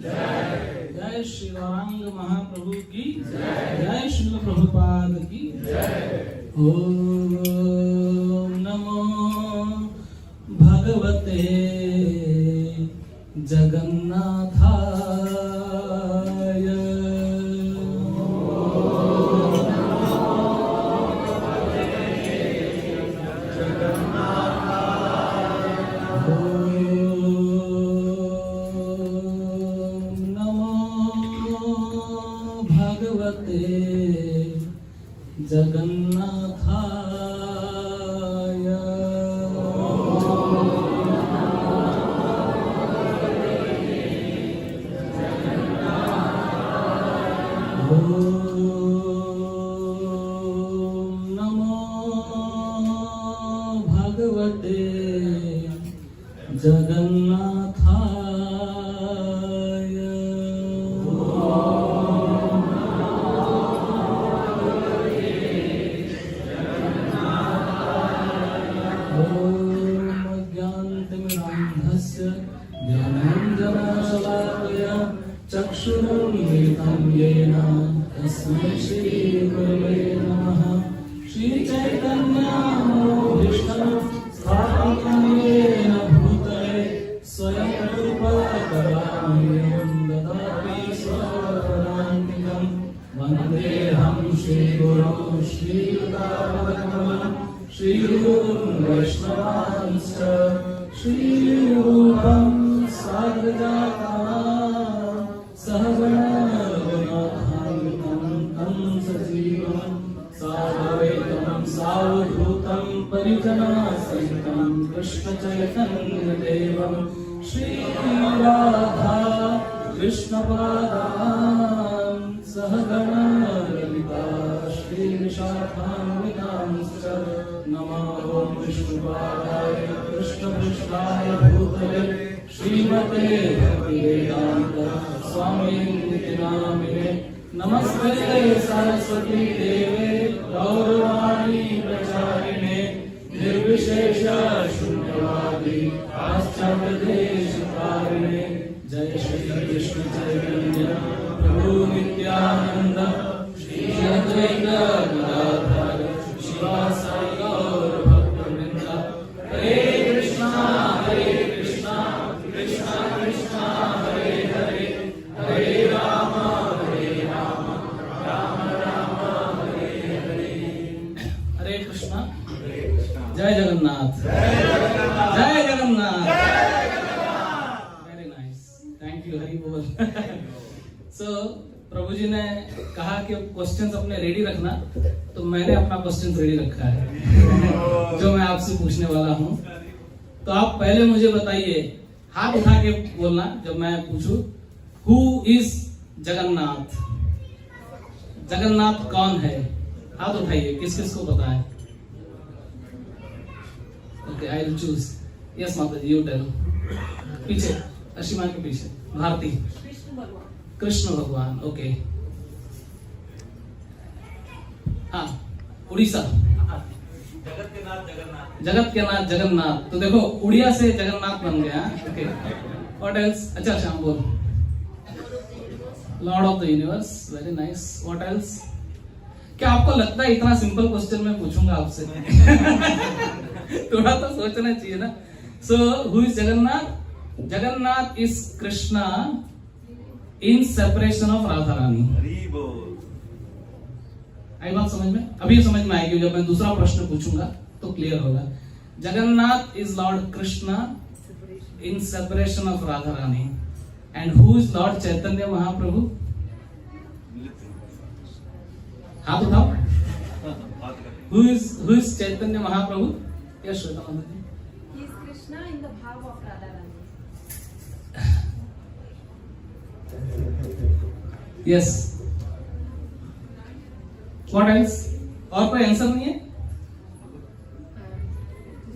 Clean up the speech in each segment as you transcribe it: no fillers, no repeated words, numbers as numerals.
जय श्री गौरांग महाप्रभु की जय श्रील प्रभुपाद की ओम नमो भगवते जगन्नाथाय जगन्नाथाय ओम नमो भगवते जगन्नाथाय चक्षुरुन्मिलितं येन तस्मै श्रीगुरवे नमः। श्रीचैतन्यमनोभीष्टं स्थापितं येन भूतले स्वयं रूपा करुणामयं ददाति स्वपदान्तिकं वन्देऽहं श्रीगुरुं श्रीयुतापदकमलं श्रीगुरुं वैष्णवांश्च श्रीरूपं साग्रजातं सहगणरघुनाथान्वितं सजीवं साद्वैतं सावधूतं परिजनसहितं कृष्णचैतन्यदेवं श्रीराधा कृष्णपादान् सहगणललिता श्रीविशाखान्वितांश्च नमो विष्णुपादाय कृष्णपृष्ठाय भूतले श्रीमते भक्तिवेदान्त स्वामिनिति नामिने नमस्ते सरस्वती देवे गौरवाणी प्रचारिणे निर्विशेष शून्य पाश्चात्यदेशकारिणे जय श्री कृष्ण चैतन्य प्रभु नित्यानंद श्री अद्वैत गदाधर श्रीवासादि गौर भक्तवृंद हरे कृष्णा कृष्णा कृष्णा हरे हरे हरे राम राम राम हरे हरे। हरे कृष्णा जय जगन्नाथ जय Jagannath. Very nice, thank you, Hari बोल। सो प्रभु जी ने कहा कि क्वेश्चंस अपने रेडी रखना, तो मैंने अपना क्वेश्चन रेडी रखा है जो मैं आपसे पूछने वाला हूं। तो आप पहले मुझे बताइए, हाथ उठा के बोलना जब मैं पूछूं, हु इज जगन्नाथ? जगन्नाथ कौन है? हाथ उठाइए, किस किस को पता है? Okay, I will choose. Yes माता जी, यू टेल। पीछे अशिमा के पीछे भारती। कृष्ण भगवान, ओके। हाँ, उड़ीसा। जगत के नाथ जगन्नाथ। तो देखो, उड़िया से जगन्नाथ बन गया। Okay, what else? अच्छा श्याम बोल। Lord of the universe, very nice. What else? क्या आपको लगता है इतना सिंपल क्वेश्चन मैं पूछूंगा आपसे? थोड़ा तो सोचना चाहिए ना। So who is Jagannath? Jagannath is Krishna in separation of Radha Rani. आई बात समझ में? अभी समझ में आएगी, जब मैं दूसरा प्रश्न पूछूंगा तो क्लियर होगा। Jagannath is Lord Krishna in separation of Radha Rani. And who is Lord Chaitanya Mahaprabhu? हाथ उठाओ। Who is Chaitanya Mahaprabhu? Yes Shweta Mata ji. He is Krishna in the bhav of Radharani. Yes, what else? और कोई आंसर नहीं है?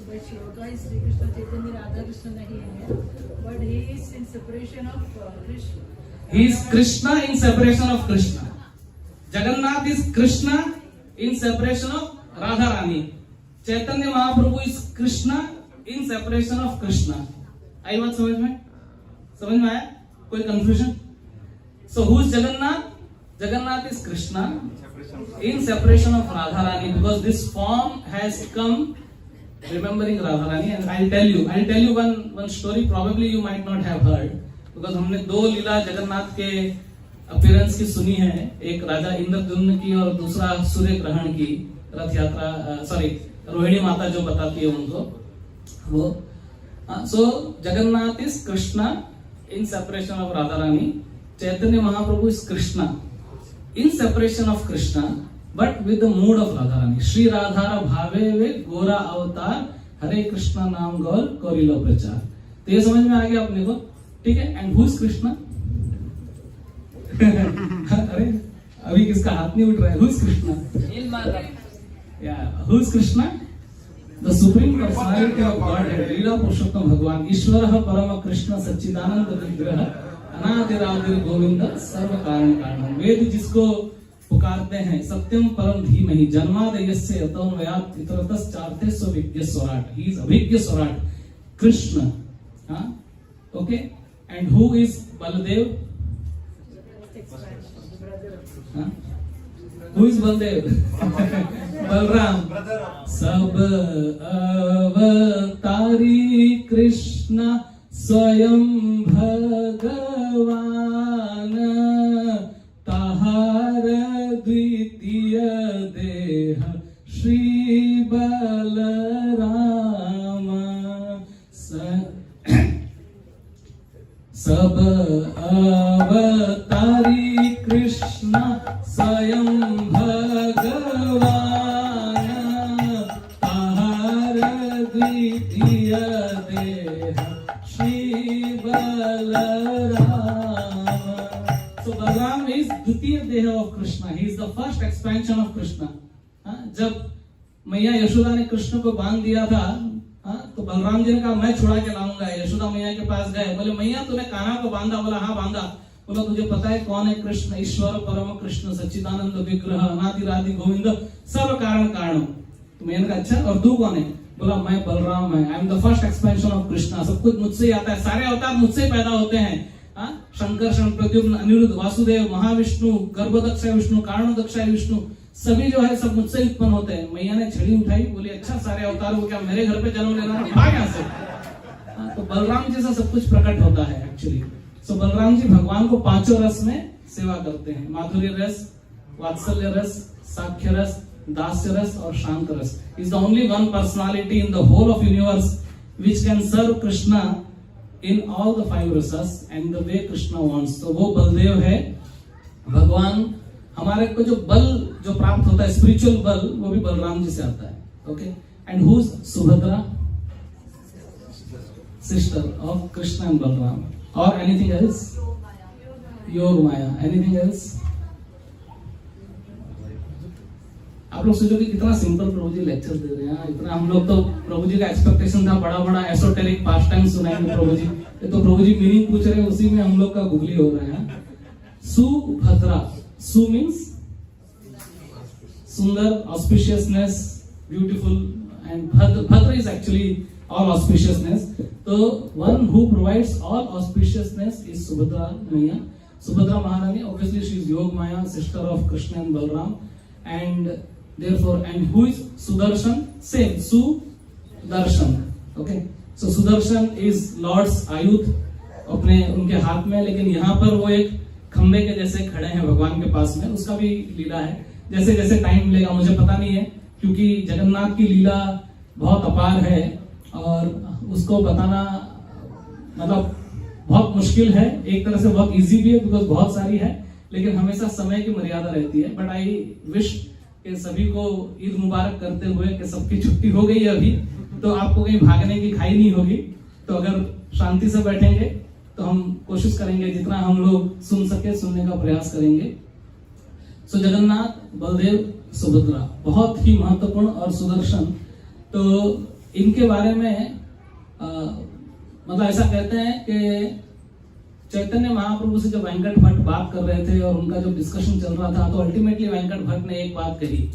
By Shloka is Sri Krishna Chaitanya Radha Krishna nahi hai, but he is in separation of Krishna. He is Krishna in separation of Krishna. Jagannath is Krishna in separation of Radha Rani. Chaitanya Mahaprabhu is Krishna in separation of Krishna. आई बात समझ में? समझ में आया? कोई confusion? So who is Jagannath? Jagannath is Krishna in separation of Radha Rani, because this form has come remembering Radha Rani. And I tell you one story, probably you might not have heard, because हमने दो लीला जगन्नाथ के अपीयरेंस की सुनी है, एक राजा इंद्रद्युम्न की और दूसरा सूर्य ग्रहण की रथ यात्रा, सॉरी रोहिणी माता जो बताती है उनको वो। So Jagannath is Krishna in separation of Radha Rani. Chaitanya Mahaprabhu is Krishna in separation of Krishna, but with the mood of Radha Rani. Shri Radha भावे वे गोरा अवतार, हरे कृष्णा नाम गौर कौरिलो प्रचार। तो ये समझ में आ गया अपने को, ठीक है? And who is Krishna? अरे अभी किसका हाथ नहीं उठ रहा है? Who is Krishna? Who is Krishna? The supreme personality of Godhead, लीला पुरुषोत्तम भगवान, ईश्वर परम कृष्ण सच्चिदानंद विग्रह, अनादिरादिर गोविंद सर्व कारण कारणम। वेद जिसको पुकारते हैं, सत्यम परम धीमहि, जन्मादयस्य यतोन्मयात् इतरतश्चार्थे स्वविज्ञ स्वराट। He is अभिज्ञ स्वराट, कृष्ण। हाँ, okay. And who is Baldev? हाँ, who is बलदेव? बलराम। सब अवतारी कृष्ण स्वयं भगवान, ताहार द्वितीय देह श्री बलराम। सब अवतारी कृष्ण स्वयं भगवान, ताहार द्वितीय देह Shri Balram. So Balaram is द्वितीय देह of Krishna. He is the first expansion of Krishna. जब मैया यशोदा ने कृष्ण को बांध दिया था, तो बलराम जी ने कहा मैं छुड़ा के लाऊंगा। यशोदा मैया के पास गए, बोले मैया तूने कान्हा को बांधा? बोला हाँ बांधा। बोला तुझे पता है कौन है कृष्ण? ईश्वर परम कृष्ण सच्चिदानंद विग्रह, अनादिरादि गोविंद सर्व कारण कारण। तो मैंने कहा अच्छा, और तू कौन है? बोला मैं बलराम है, I am the first expansion of Krishna, सब कुछ मुझसे ही आता है, सारे अवतार मुझसे ही पैदा होते हैं। शंकर, प्रद्युम्न, अनिरुद्ध, वासुदेव, महाविष्णु, गर्भदक्षय विष्णु, कारणदक्षय विष्णु, सभी जो है सब मुझसे ही उत्पन्न होते हैं। मैया ने छड़ी उठाई, बोली अच्छा सारे अवतारों को क्या मेरे घर पे जन्म लेना है, भाग यहाँ से। तो बलराम जी से सब कुछ प्रकट होता है एक्चुअली। सो बलराम जी भगवान को पांचों रस में सेवा करते हैं, माधुर्य रस, वात्सल्य रस, साख्य रस, दास्य रस और शांत रस। Is the only one personality in the whole of universe which can serve Krishna in all the 5 रसस and the way Krishna wants. तो वो बलदेव है। भगवान हमारे को जो बल जो प्राप्त होता है, स्पिरिचुअल बल, वो भी बलराम जी से आता है। Okay, and who is Subhadra? Sister of Krishna and Balram. और एनीथिंग एल्स? योग माया। Anything else? आप लोग सोचो कि कितना सिंपल प्रभु जी लेक्चर दे रहे हैं। इतना हम लोग तो प्रभु जी का एक्सपेक्टेशन था बड़ा बड़ा एसोटेरिक पास्ट टाइम सुनाएंगे प्रभु जी। ये तो प्रभु जी मीनिंग पूछ रहे हैं, उसी में हम लोग का गुगली हो रहा है। सुभद्रा, सु मीन्स सुंदर, ऑस्पिशियसनेस, ब्यूटीफुल, एंड भद्र इज एक्चुअली ऑल ऑस्पिशियसनेस। तो one who provides all auspiciousness is Subhadra मैया। Subhadra Maharani, obviously she is Yoga Maya, sister of Krishna and Balram. And therefore, and who is Sudarshan? Same, Sudarshan. Okay, so Sudarshan is Lord's आयुध अपने उनके हाथ में, लेकिन यहाँ पर वो एक खंबे के जैसे खड़े हैं भगवान के पास में। उसका भी लीला है, जैसे जैसे टाइम मिलेगा मुझे पता नहीं है, क्योंकि जगन्नाथ की लीला बहुत अपार है और उसको बताना मतलब बहुत मुश्किल है। एक तरह से बहुत इजी भी है बिकॉज बहुत सारी है, लेकिन हमेशा समय की मर्यादा रहती है। बट आई विश कि सभी को ईद मुबारक करते हुए कि सबकी छुट्टी हो गई है अभी, तो आपको कहीं भागने की खाई नहीं होगी। तो अगर शांति से बैठेंगे तो हम कोशिश करेंगे जितना हम लोग सुन सके सुनने का प्रयास करेंगे। सो जगन्नाथ, बलदेव, सुभद्रा बहुत ही महत्वपूर्ण। और सुदर्शन, तो इनके बारे में मतलब ऐसा कहते हैं कि चैतन्य महाप्रभु से जब वेंकट भट्ट बात कर रहे थे और उनका जब डिस्कशन चल रहा था, तो अल्टीमेटली वेंकट भट्ट ने एक बात कही।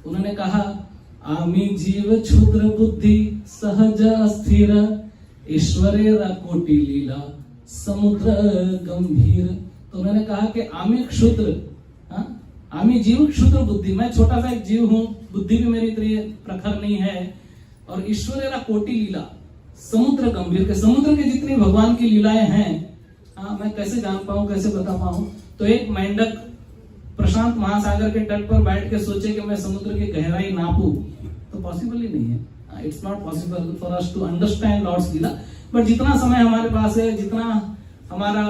उन्होंने कहा, आमी जीव क्षुद्र बुद्धि सहज अस्थिर, ईश्वरे कोटि लीला समुद्र गंभीर। तो उन्होंने कहा कि आमी क्षुद्र, आमी जीव क्षुद्र बुद्धि, मैं छोटा सा एक जीव हूँ, बुद्धि भी मेरी इतनी प्रखर नहीं है। और ईश्वरेरा कोटि लीला समुद्र गंभीर, के समुद्र के जितनी भगवान की लीलाएं हैं, मैं कैसे जान पाऊं, कैसे बता पाऊं। तो एक मेंढक प्रशांत महासागर के तट पर बैठ के सोचे कि मैं समुद्र की गहराई नापूं, तो पॉसिबल ही नहीं है। It's not possible for us to understand Lord's lila. But जितना समय हमारे पास है, जितना हमारा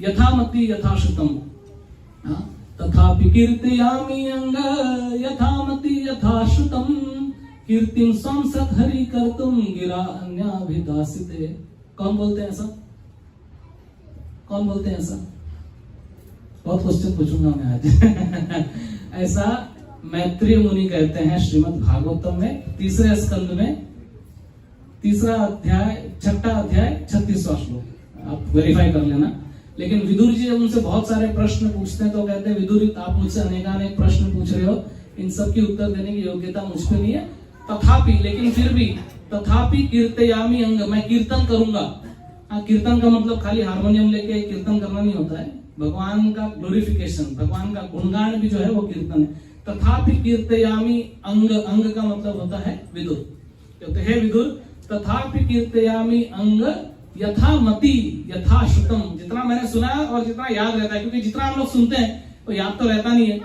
यथामति यथाश्रुतम, तथापि कीर्तयामि अंग यथामति यथाश्रुतम, कीर्तिं संसत हरि कर्तुम गिरा अन्याभिदासिते। कौन बोलते हैं ऐसा? कौन बोलते हैं ऐसा? बहुत क्वेश्चन पूछूंगा मैं आज। ऐसा मैत्रेय मुनि कहते हैं श्रीमद् भागवतम में 3 स्कंद में 3 अध्याय 6 अध्याय 36वां श्लोक। आप वेरीफाई कर लेना। लेकिन विदुर जी जब उनसे बहुत सारे प्रश्न पूछते हैं तो कहते हैं, विदुर आप मुझसे अनेकानेक प्रश्न पूछ रहे हो, इन सब की उत्तर देने की योग्यता मुझ पे नहीं है। तथापि, लेकिन फिर भी, तथापि कीर्तयामि अंग, मैं कीर्तन करूंगा। कीर्तन का मतलब खाली हारमोनियम लेके कीर्तन करना नहीं होता है। भगवान का ग्लोरिफिकेशन, भगवान का गुणगान भी जो है वो कीर्तन है। तथापि कीर्तयामि अंग, अंग का मतलब होता है विदुर। कहते हैं विदुर, तथापि कीर्तयामि अंग यथामति यथाश्रुतम, जितना मैंने सुना और जितना याद रहता है, क्योंकि जितना हम लोग सुनते हैं वो याद तो रहता नहीं है,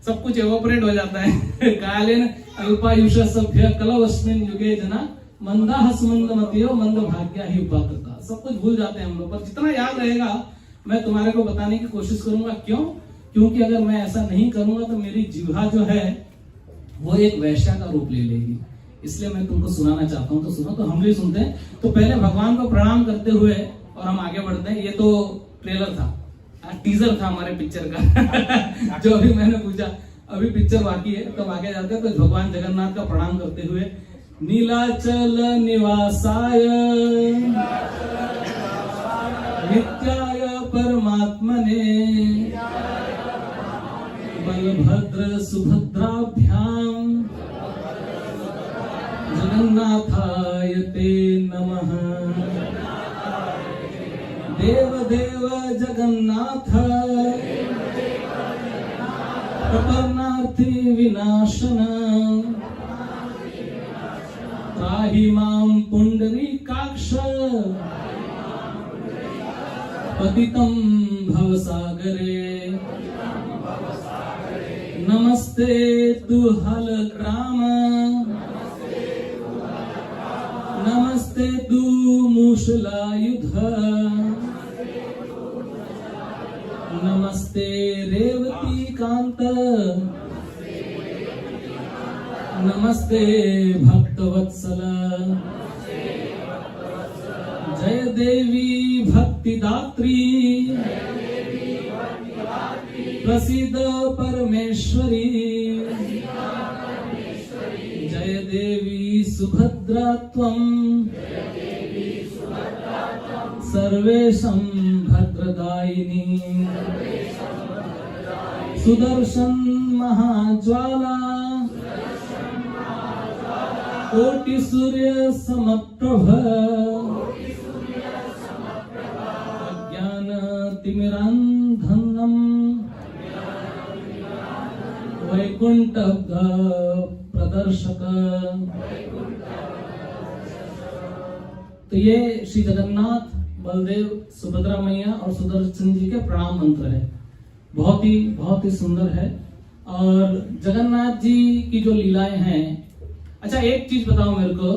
सब कुछ एवोपरेट हो जाता है। कालेन अल्पायुष सभ्य कलवस्मिन युगे जना मंदा सुमंदमतियो मंद भाग्या ही उपाकता। सब कुछ भूल जाते हैं हम लोग, पर जितना याद रहेगा मैं तुम्हारे को बताने की कोशिश करूंगा। क्यों? क्योंकि अगर मैं ऐसा नहीं करूंगा तो मेरी जिह्वा जो है वो एक वैश्या का रूप ले लेगी। इसलिए मैं तुमको सुनाना चाहता हूँ, तो सुनो। तो हम भी सुनते हैं। तो पहले भगवान को प्रणाम करते हुए और हम आगे बढ़ते हैं। ये तो ट्रेलर था, टीजर था हमारे पिक्चर का जो अभी मैंने पूछा, अभी पिक्चर बाकी है, तब आगे जाते हैं। तो भगवान जगन्नाथ का प्रणाम करते हुए, नीलाचल निवासाय नित्याय परमात्मने बलभद्र सुभद्राभ्याम जगन्नाथाय ते नमः। देव देव जगन्नाथ प्रपन्नार्थी विनाशन त्राहि मां पुंडरीकाक्ष पतितं भवसागरे। नमस्ते दुहल ग्राम नमस्ते तु मूषलायुध नमस्ते रेवती कांत नमस्ते भक्तवत्सल। जय देवी भक्तिदात्री प्रसीद परमेश्वरी। जय देवी सुभद्रा त्वं सर्वेशं भद्रदायिनी। सुदर्शन महाज्वाला कोटि सूर्य समप्रभ। अज्ञान तिमिरांधनम वैकुंठ प्रदर्शक। तो ये श्री जगन्नाथ, बलदेव, सुभद्रा मैया और सुदर्शन जी के प्रणाम मंत्र है। बहुत ही सुंदर है। और जगन्नाथ जी की जो लीलाएं हैं, अच्छा एक चीज बताओ मेरे को,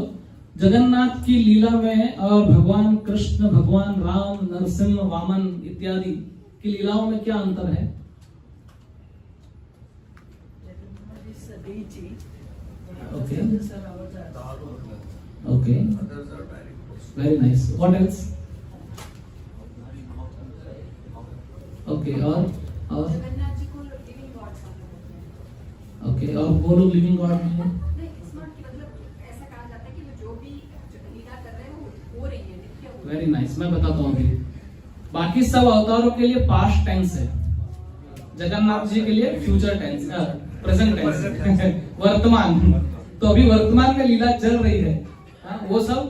जगन्नाथ की लीला में और भगवान कृष्ण, भगवान राम, नरसिंह, वामन इत्यादि की लीलाओं में क्या अंतर है? Okay. Okay. Very nice. What else? Okay. और जगन्नाथ जी को लिविंग गॉड समझते हैं। Okay. और वो लोग लिविंग गॉड नहीं है? नहीं, इट्स नॉट कि मतलब ऐसा कहा जाता है कि वो जो भी लीला कर रहे हैं वो हो रही है, देखिए हो रही है। Very nice. मैं बताता हूँ अभी। बाकी सब अवतारों के लिए पास्ट टेंस है, जगन्नाथ जी के लिए फ्यूचर टेंस, प्रेजेंट टेंस वर्तमान। तो अभी वर्तमान में लीला चल रही है, वो सब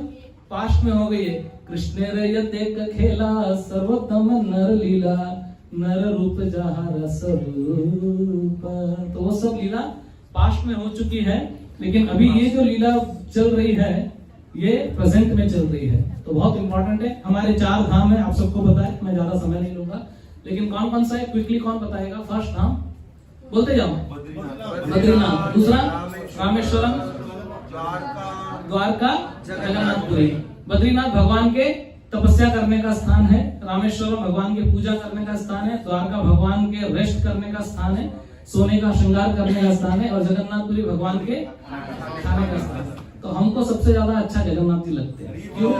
पास्ट में हो गई है। कृष्ण रयते खेला सर्वोत्तम नर लीला नर रूप जहा रस रूप। तो वो सब लीला पास्ट में हो चुकी है, लेकिन अभी ये जो लीला चल रही है ये प्रेजेंट में चल रही है। तो बहुत इंपॉर्टेंट है। हमारे 4 धाम है, आप सबको पता है, मैं ज्यादा समय नहीं लूंगा। लेकिन कौन कौन सा है, क्विकली कौन बताएगा? फर्स्ट धाम बोलते जाओ। बद्रीनाथ। दूसरा रामेश्वरम, द्वारका, जगन्नाथपुरी। बद्रीनाथ भगवान के तपस्या करने का स्थान है, रामेश्वरम भगवान के पूजा करने का स्थान है, द्वारका भगवान के रेस्ट करने का स्थान है, सोने का श्रृंगार करने का स्थान है, और जगन्नाथपुरी भगवान के खाने का स्थान है। तो हमको सबसे ज्यादा अच्छा जगन्नाथ जी लगते हैं। क्यों?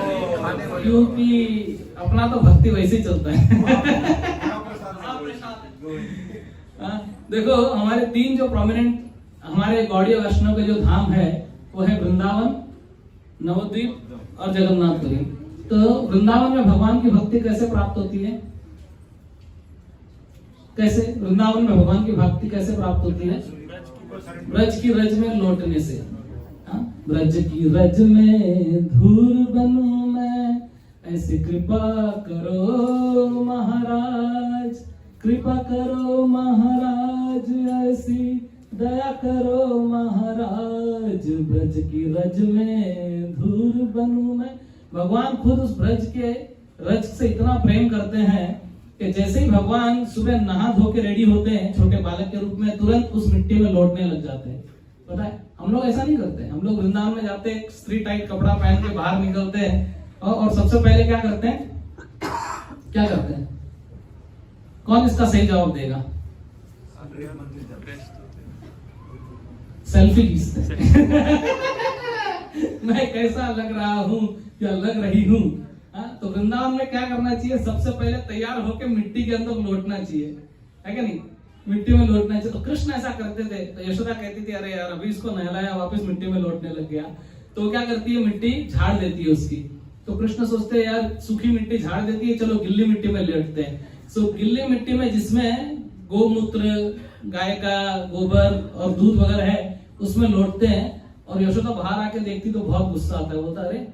क्योंकि अपना तो भक्ति वैसे ही चलता है। देखो हमारे 3 जो प्रोमिनेंट हमारे गौड़ीय वैष्णव के जो धाम है वो है वृंदावन, नवद्वीप और जगन्नाथपुरी। तो वृंदावन में भगवान की भक्ति कैसे प्राप्त होती है? कैसे वृंदावन में भगवान की भक्ति कैसे प्राप्त होती है? ब्रज की रज में लौटने से। ब्रज की रज में धूल बनूं मैं, ऐसी कृपा करो महाराज, कृपा करो महाराज, ऐसी दया करो महाराज, ब्रज की रज में धूल बनूं मैं। भगवान खुद उस ब्रज के रज से इतना प्रेम करते हैं कि जैसे ही भगवान सुबह नहा धो के रेडी होते हैं छोटे बालक के रूप में, तुरंत उस मिट्टी में लौटने लग जाते हैं। पता है हम लोग ऐसा नहीं करते। हम लोग वृंदावन में जाते हैं, स्त्री टाइट कपड़ा पहन के बाहर निकलते हैं और सबसे पहले क्या करते हैं? क्या करते हैं? कौन इसका सही जवाब देगा? सेल्फी खींचते हैं। मैं कैसा लग रहा हूँ या लग रही हूँ। तो वृंदावन में क्या करना चाहिए? सबसे पहले तैयार होकर मिट्टी के अंदर लौटना चाहिए, है क्या नहीं? मिट्टी में लौटना चाहिए। तो कृष्ण ऐसा करते थे। तो यशोदा कहती थी अरे यार अभी इसको नहलाया वापस मिट्टी में लौटने लग गया। तो क्या करती है? मिट्टी झाड़ देती है उसकी। तो कृष्ण सोचते हैं यार सूखी मिट्टी झाड़ देती है, चलो गिल्ली मिट्टी में लेटते हैं। सो गिल्ली मिट्टी में जिसमें गोमूत्र, गाय का गोबर और दूध वगैरह है उसमें लौटते हैं। और यशोदा बाहर आके देखती तो बहुत गुस्सा आता है, बोलता अरे,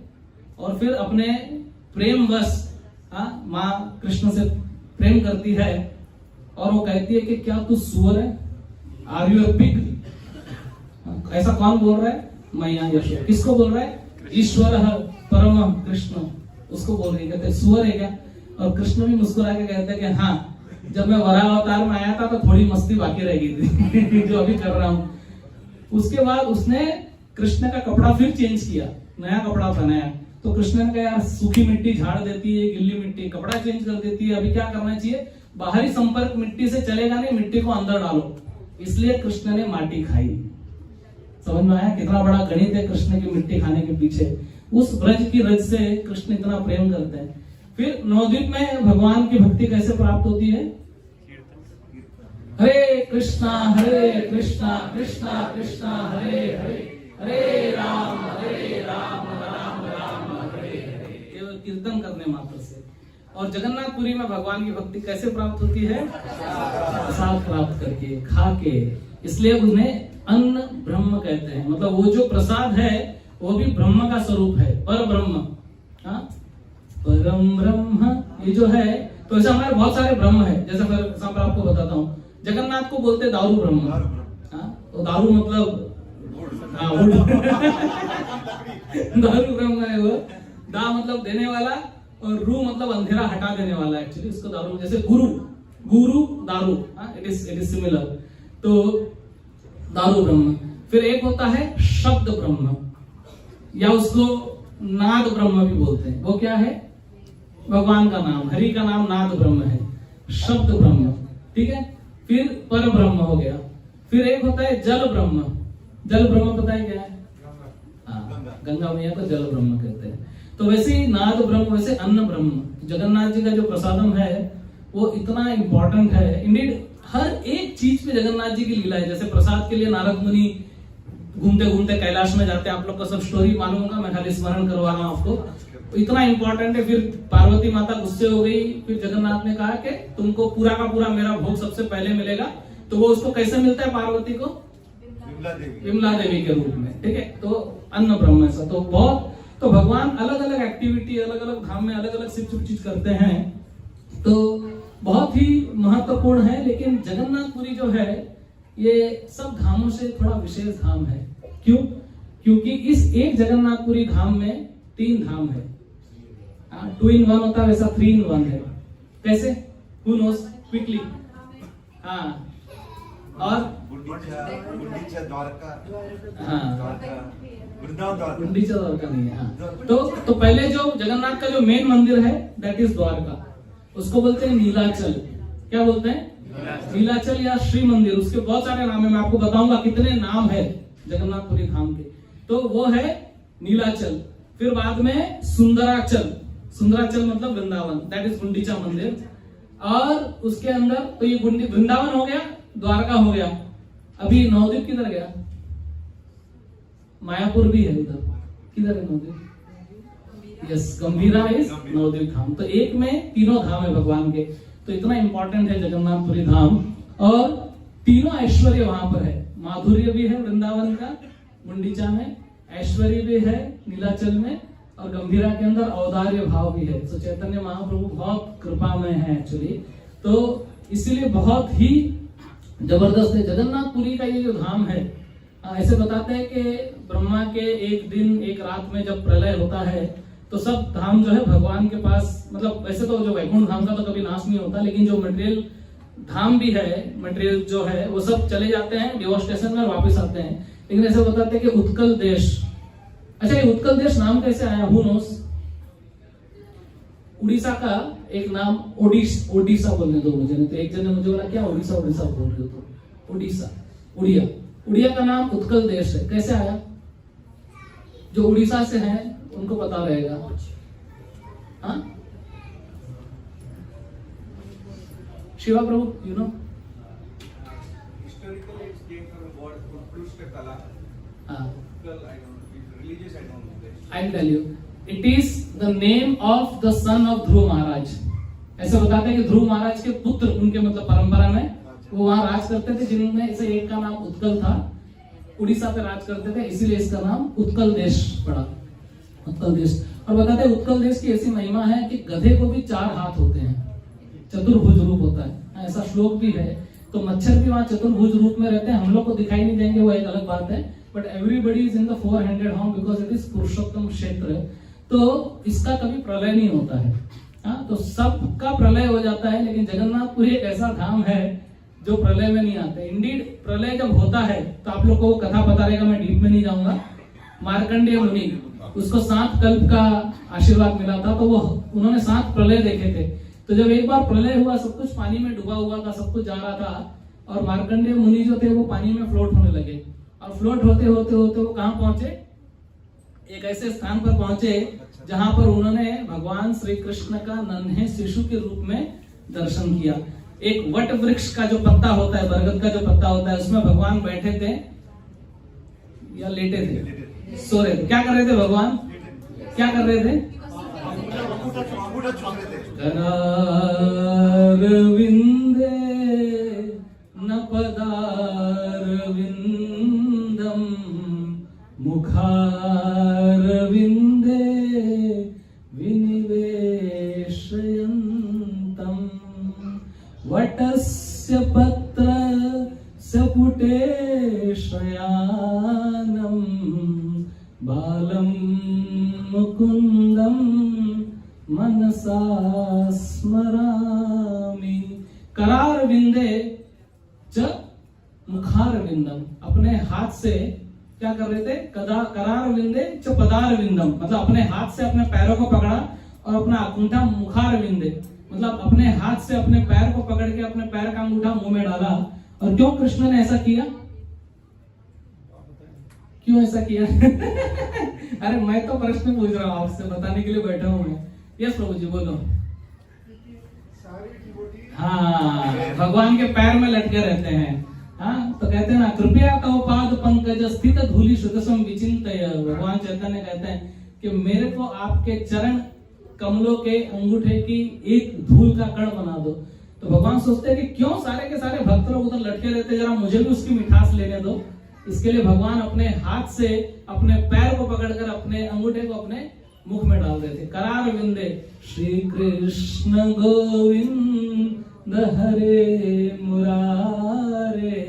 और फिर अपने प्रेम वश माँ कृष्ण से प्रेम करती है और वो कहती है कि क्या तू सुअर है, आर यू ए पिग? ऐसा कौन बोल रहा है? मैया यशोदा। किसको बोल रहा है? ईश्वर परम कृष्ण, उसको बोल रही है, कहते सुअर है क्या? और कृष्ण भी मुस्कुरा के कहते हैं कि हाँ, जब मैं वराह अवतार में आया था तो थोड़ी मस्ती बाकी रह गई थी जो अभी कर रहा हूं। उसके बाद उसने कृष्ण का कपड़ा फिर चेंज किया, नया कपड़ा बनाया। तो कृष्ण ने कहा यार सूखी मिट्टी झाड़ देती है, गिल्ली मिट्टी कपड़ा चेंज कर देती है, अभी क्या करना चाहिए? बाहरी संपर्क मिट्टी से चलेगा नहीं, मिट्टी को अंदर डालो। इसलिए कृष्ण ने माटी खाई। समझ में आया कितना बड़ा गणित है कृष्ण की मिट्टी खाने के पीछे? उस ब्रज की रज से कृष्ण इतना प्रेम करते हैं। फिर नवद्वीप में भगवान की भक्ति कैसे प्राप्त होती है? हरे कृष्णा कृष्णा कृष्णा हरे हरे, हरे राम राम राम हरे हरे। केवल कीर्तन करने मात्र से। और जगन्नाथपुरी में भगवान की भक्ति कैसे प्राप्त होती है? प्रसाद प्राप्त करके, खा के। इसलिए उन्हें अन्न ब्रह्म कहते हैं। मतलब वो जो प्रसाद है वो भी ब्रह्म का स्वरूप है, पर ब्रह्म। परम ब्रह्म ये जो है, तो ऐसे हमारे बहुत सारे ब्रह्म है। जैसे फॉर एग्जाम्पल आपको बताता हूँ, जगन्नाथ को बोलते दारू ब्रह्म। तो दारू मतलब दारू ब्रह्म है वो। दा मतलब देने वाला और रू मतलब अंधेरा हटा देने वाला। एक्चुअली इसको दारू, जैसे गुरु दारू, इट इज सिमिलर। तो दारू ब्रह्म। फिर एक होता है शब्द ब्रह्म, या उसको नाद ब्रह्म भी बोलते हैं। वो क्या है? भगवान का नाम, हरि का नाम नाद ब्रह्म है, शब्द ब्रह्म। ठीक है। फिर पर ब्रह्म हो गया। फिर एक होता है जल ब्रह्म। जल ब्रह्म पता है क्या है? गंगा मैया को जल ब्रह्म कहते हैं। तो वैसे ही नाद ब्रह्म, वैसे अन्न ब्रह्म। जगन्नाथ जी का जो प्रसादम है वो इतना इंपॉर्टेंट है। इंडीड हर एक चीज पे जगन्नाथ जी की लीला है। जैसे प्रसाद के लिए नारद मुनि घूमते घूमते कैलाश में जाते हैं। आप लोग को सब स्टोरी मालूम होगा, मैं खाली स्मरण करवा रहा हूं आपको। इतना इंपॉर्टेंट है। फिर पार्वती माता गुस्से हो गई। फिर जगन्नाथ ने कहा कि तुमको पूरा का पूरा मेरा भोग सबसे पहले मिलेगा। तो वो उसको कैसे मिलता है? पार्वती को विमला देवी के रूप में। ठीक है। तो अन्न ब्रह्म ऐसा तो बहुत। तो भगवान अलग अलग एक्टिविटी, अलग अलग धाम में अलग अलग चीज करते हैं। तो बहुत ही महत्वपूर्ण है। लेकिन जगन्नाथपुरी जो है ये सब धामों से थोड़ा विशेष धाम है। क्यों? क्योंकि इस एक जगन्नाथपुरी धाम में 3 धाम है। 2 in 1 होता है, वैसा 3 in 1 है। कैसे? Who knows? Quickly. हाँ। और गुंडीचा द्वारका, हाँ, गुंडीचा द्वारका नहीं है। हाँ। तो पहले जो जगन्नाथ का जो मेन मंदिर है दैट इज द्वारका। उसको बोलते हैं नीलाचल। क्या बोलते हैं? नीलाचल या श्री मंदिर। उसके बहुत सारे नाम है, मैं आपको बताऊंगा कितने नाम है जगन्नाथपुरी धाम के। तो वो है नीलाचल। फिर बाद में सुंदराचल। सुंदराचल मतलब वृंदावन, दैट इज गुंडीचा मंदिर। और उसके अंदर तो ये वृंदावन हो गया, द्वारका हो गया। अभी नवद्वीप किधर गया? मायापुर भी है उधर। किधर है Nabadwip? Yes, Gambhira is Nabadwip धाम। तो एक में तीनों धाम है भगवान के। तो इतना इंपॉर्टेंट है जगन्नाथपुरी धाम। और तीनों ऐश्वर्य वहां पर है। माधुर्य भी है वृंदावन का गुंडीचा में, ऐश्वर्य भी है नीलाचल में, और गंभीरा के अंदर औदार्य भाव भी है। तो चैतन्य महाप्रभु बहुत कृपामय है एक्चुअली। तो इसीलिए बहुत ही जबरदस्त है जगन्नाथपुरी का ये जो धाम है। ऐसे बताते हैं कि ब्रह्मा के एक दिन एक रात में जब प्रलय होता है तो सब धाम जो है भगवान के पास, मतलब वैसे तो जो वैकुंठ धाम का तो कभी नाश नहीं होता, लेकिन जो मटेरियल धाम भी है, मटेरियल जो है वो सब चले जाते हैं डिवोस्टेशन में, वापस आते हैं। लेकिन ऐसे बताते हैं कि उत्कल देश, अच्छा ये उत्कल देश नाम कैसे आया? Who knows? उड़ीसा का एक नाम ओडिशा बोलने दो मुझे, नहीं तो एक जन ने मुझे बोला क्या उड़ीसा बोल रहे हो? तो ओडिशा, उड़िया का नाम उत्कल देश है। कैसे आया? जो उड़ीसा से है उनको पता रहेगा। हाँ, Shiva Prabhu, you know? Historically, it came from the word Utkrishta Kala. हाँ, Well, I don't know. It's religious, I don't know this. I'll tell you. It is the name of the son of ध्रुव महाराज। ऐसे बताते हैं कि ध्रुव महाराज के पुत्र, उनके मतलब परंपरा में वो वहां राज करते थे, जिनमें से एक का नाम उत्कल था। उड़ीसा पे राज करते थे, इसीलिए इसका नाम उत्कल देश पड़ा, उत्कल देश। और बताते हैं उत्कल देश की ऐसी महिमा है कि गधे को भी 4 हाथ होते हैं, चतुर्भुज रूप होता है, ऐसा श्लोक भी है। तो मच्छर भी वहाँ चतुर्भुज रूप में रहते हैं, हम लोग को दिखाई नहीं देंगे, वो एक अलग बात है, but everybody is in the 4-handed hound because it is Purushottam Kshetra. तो इसका कभी प्रलय नहीं होता है, हाँ, तो सबका प्रलय हो जाता है, लेकिन जगन्नाथपुरी एक ऐसा धाम है जो प्रलय में नहीं आते। इंडीड प्रलय जब होता है तो आप लोग को वो कथा पता रहेगा, मैं डीप में नहीं जाऊंगा। मार्कंडेय मुनि, उसको 7 कल्प का आशीर्वाद मिला था, तो वो उन्होंने 7 प्रलय देखे थे। तो जब एक बार प्रलय हुआ, सब कुछ पानी में डूबा हुआ था, सब कुछ जा रहा था, और मार्कंडेय मुनि जो थे वो पानी में फ्लोट होने लगे, और फ्लोट होते होते होते वो कहाँ पहुंचे, एक ऐसे स्थान पर पहुंचे जहां पर उन्होंने भगवान श्री कृष्ण का नन्हे शिशु के रूप में दर्शन किया। एक वट वृक्ष का जो पत्ता होता है, बरगद का जो पत्ता होता है, उसमें भगवान बैठे थे या लेटे थे, सो रहे थे। क्या कर रहे थे भगवान, क्या कर रहे थे, करारविंदे न पदारविंदम मुखारविंदे विनिवेशयन्तम वटस्य पत्रस्य पुटे शयानं बालं मुकुंदम मनसा स्मरामि। करार विंदे च मुखार विंदम, अपने हाथ से क्या कर रहे थे, करार विंदे च पदार विंदम, मतलब अपने हाथ से अपने पैरों को पकड़ा और अपना अंगूठा मुखार विंदे, मतलब अपने हाथ से अपने पैर को पकड़ के अपने पैर का अंगूठा मुंह में डाला। और क्यों कृष्ण ने ऐसा किया, क्यों ऐसा किया? अरे मैं तो प्रश्न पूछ रहा हूँ आपसे, बताने के लिए बैठा हूँ मैं। यस प्रभु जी बोलो। हाँ, भगवान के पैर में लटके रहते हैं, हाँ, तो कहते हैं ना, कृपया तव पाद पंकज स्थित धूलि सुदसम विचिंतय। भगवान चैतन्य कहते हैं कि मेरे को आपके चरण कमलों के अंगूठे की एक धूल का कण बना दो। तो भगवान सोचते हैं कि क्यों सारे के सारे भक्त लोग उधर लटके रहते, जरा मुझे भी उसकी मिठास लेने दो। इसके लिए भगवान अपने हाथ से अपने पैर को पकड़कर अपने अंगूठे को अपने मुख में डाल देते। करार विंदे श्री कृष्ण गोविंद हरे मुरारे,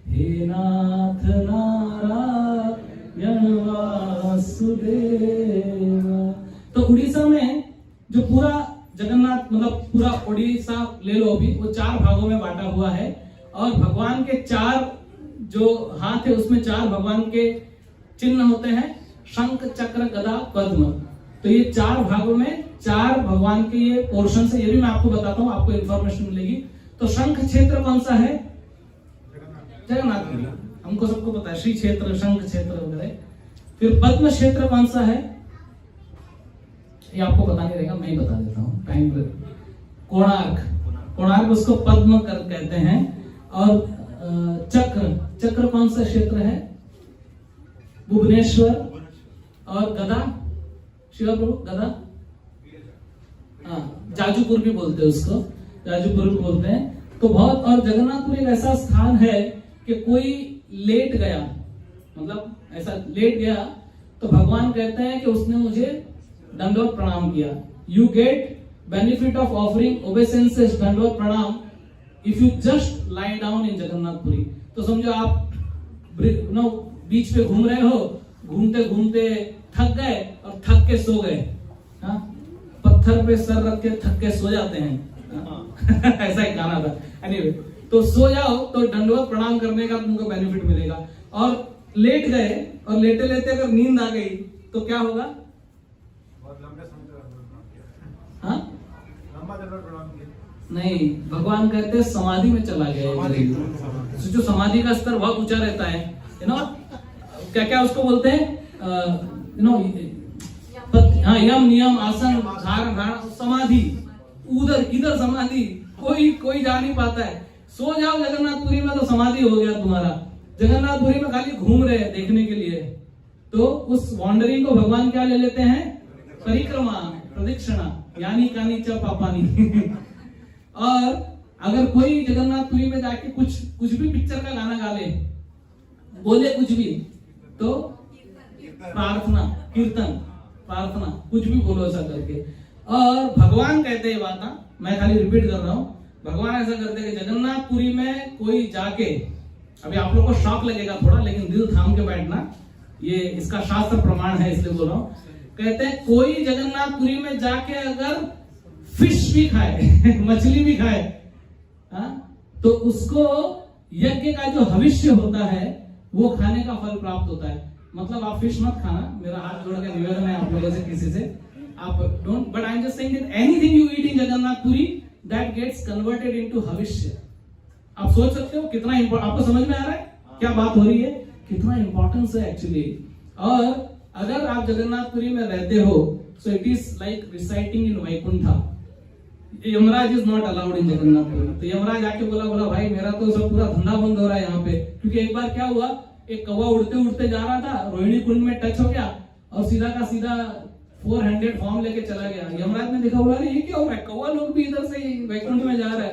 हे नाथ नारायण वासुदेव। तो उड़ीसा में जो पूरा जगन्नाथ, मतलब पूरा उड़ीसा ले लो अभी, वो 4 भागों में बांटा हुआ है, और भगवान के 4 जो हाथ है उसमें 4 भगवान के चिन्ह होते हैं, शंख चक्र गदा पद्म। तो ये 4 भागों में 4 भगवान के ये पोर्शन है, ये भी मैं आपको बताता हूँ, आपको इंफॉर्मेशन मिलेगी। तो शंख क्षेत्र कौन सा है, जगन्नाथ पुरी, हमको सबको पता है, श्री क्षेत्र, शंख क्षेत्र वगैरह। फिर पद्म क्षेत्र कौन सा है, ये आपको पता नहीं रहेगा, मैं ही बता देता हूँ टाइम पर। कोणार्क, कोणार्क उसको पद्म कर कहते हैं। और चक्र, चक्र कौन सा क्षेत्र है, भुवनेश्वर। और गदा, शिवा प्रभु गदा, हाँ, जाजूपुर भी बोलते हैं उसको, जाजूपुर भी बोलते हैं। तो बहुत, और जगन्नाथपुर एक ऐसा स्थान है कि कोई लेट गया, मतलब ऐसा लेट गया, तो भगवान कहते हैं कि उसने मुझे दंडवत प्रणाम किया। You get benefit of offering obeisances dandavat pranam if you just lie down in Jagannathpuri. तो समझो आप बीच पे घूम रहे हो, घूमते घूमते थक गए और थक के सो गए, हाँ, पत्थर पे सर रख के थक के सो जाते हैं, ऐसा एक गाना था। एनीवे, तो सो जाओ तो दंडवत प्रणाम करने का तुमको बेनिफिट मिलेगा। और लेट गए और लेटे लेटे अगर नींद आ गई तो क्या होगा, हाँ, नहीं, भगवान कहते हैं समाधि में चला गया। जो समाधि का स्तर बहुत ऊंचा रहता है, यू नो, क्या क्या उसको बोलते हैं, यू नो, हाँ, यम नियम आसन धारण समाधि, उधर इधर समाधि, कोई जा नहीं पाता है। सो जाओ जगन्नाथपुरी में तो समाधि हो गया तुम्हारा। जगन्नाथपुरी में खाली घूम रहे हैं देखने के लिए, तो उस वॉन्डरिंग को भगवान क्या ले लेते हैं, परिक्रमा, प्रदक्षिणा, यानी कानी च पापानी। और अगर कोई जगन्नाथपुरी में जाके कुछ भी पिक्चर का गाना गा ले, बोले कुछ भी तो प्रार्थना, कीर्तन, प्रार्थना, कुछ भी बोलो ऐसा करके। और भगवान कहते हैं बात, मैं खाली रिपीट कर रहा हूं, भगवान ऐसा करते हैं कि जगन्नाथपुरी में कोई जाके, अभी आप लोग को शॉक लगेगा थोड़ा, लेकिन दिल थाम के बैठना, ये इसका शास्त्र प्रमाण है इसलिए बोल रहा हूं। कहते हैं कोई जगन्नाथपुरी में जाके अगर फिश भी खाए मछली भी खाए, तो उसको यज्ञ का जो भविष्य होता है वो खाने का फल प्राप्त होता है। मतलब आप फिश मत खाना, मेरा हाथ जोड़ के निवेदन है आप लोगों से, किसी से आप don't, but I am just saying that anything you eat in Jagannathpuri that gets converted into भविष्य। आप सोच सकते हो कितना आपको समझ में आ रहा है क्या बात हो रही है, कितना इंपॉर्टेंस है एक्चुअली। और अगर आप जगन्नाथपुरी में रहते हो, so it is like reciting in Vaikuntha. Yamraj is not allowed in Jagannathpuri. तो यमराज आके बोला भाई मेरा तो सब पूरा धंधा बंद हो रहा है यहाँ पे, क्योंकि एक बार क्या हुआ, एक कौवा उड़ते उड़ते जा रहा था, रोहिणी कुंड में टच हो गया और सीधा का सीधा 400 फॉर्म लेके चला गया। यमराज ने देखा, बोला ये क्या हो रहा है, कौवा लोग भी इधर से वैकुंठ में जा रहा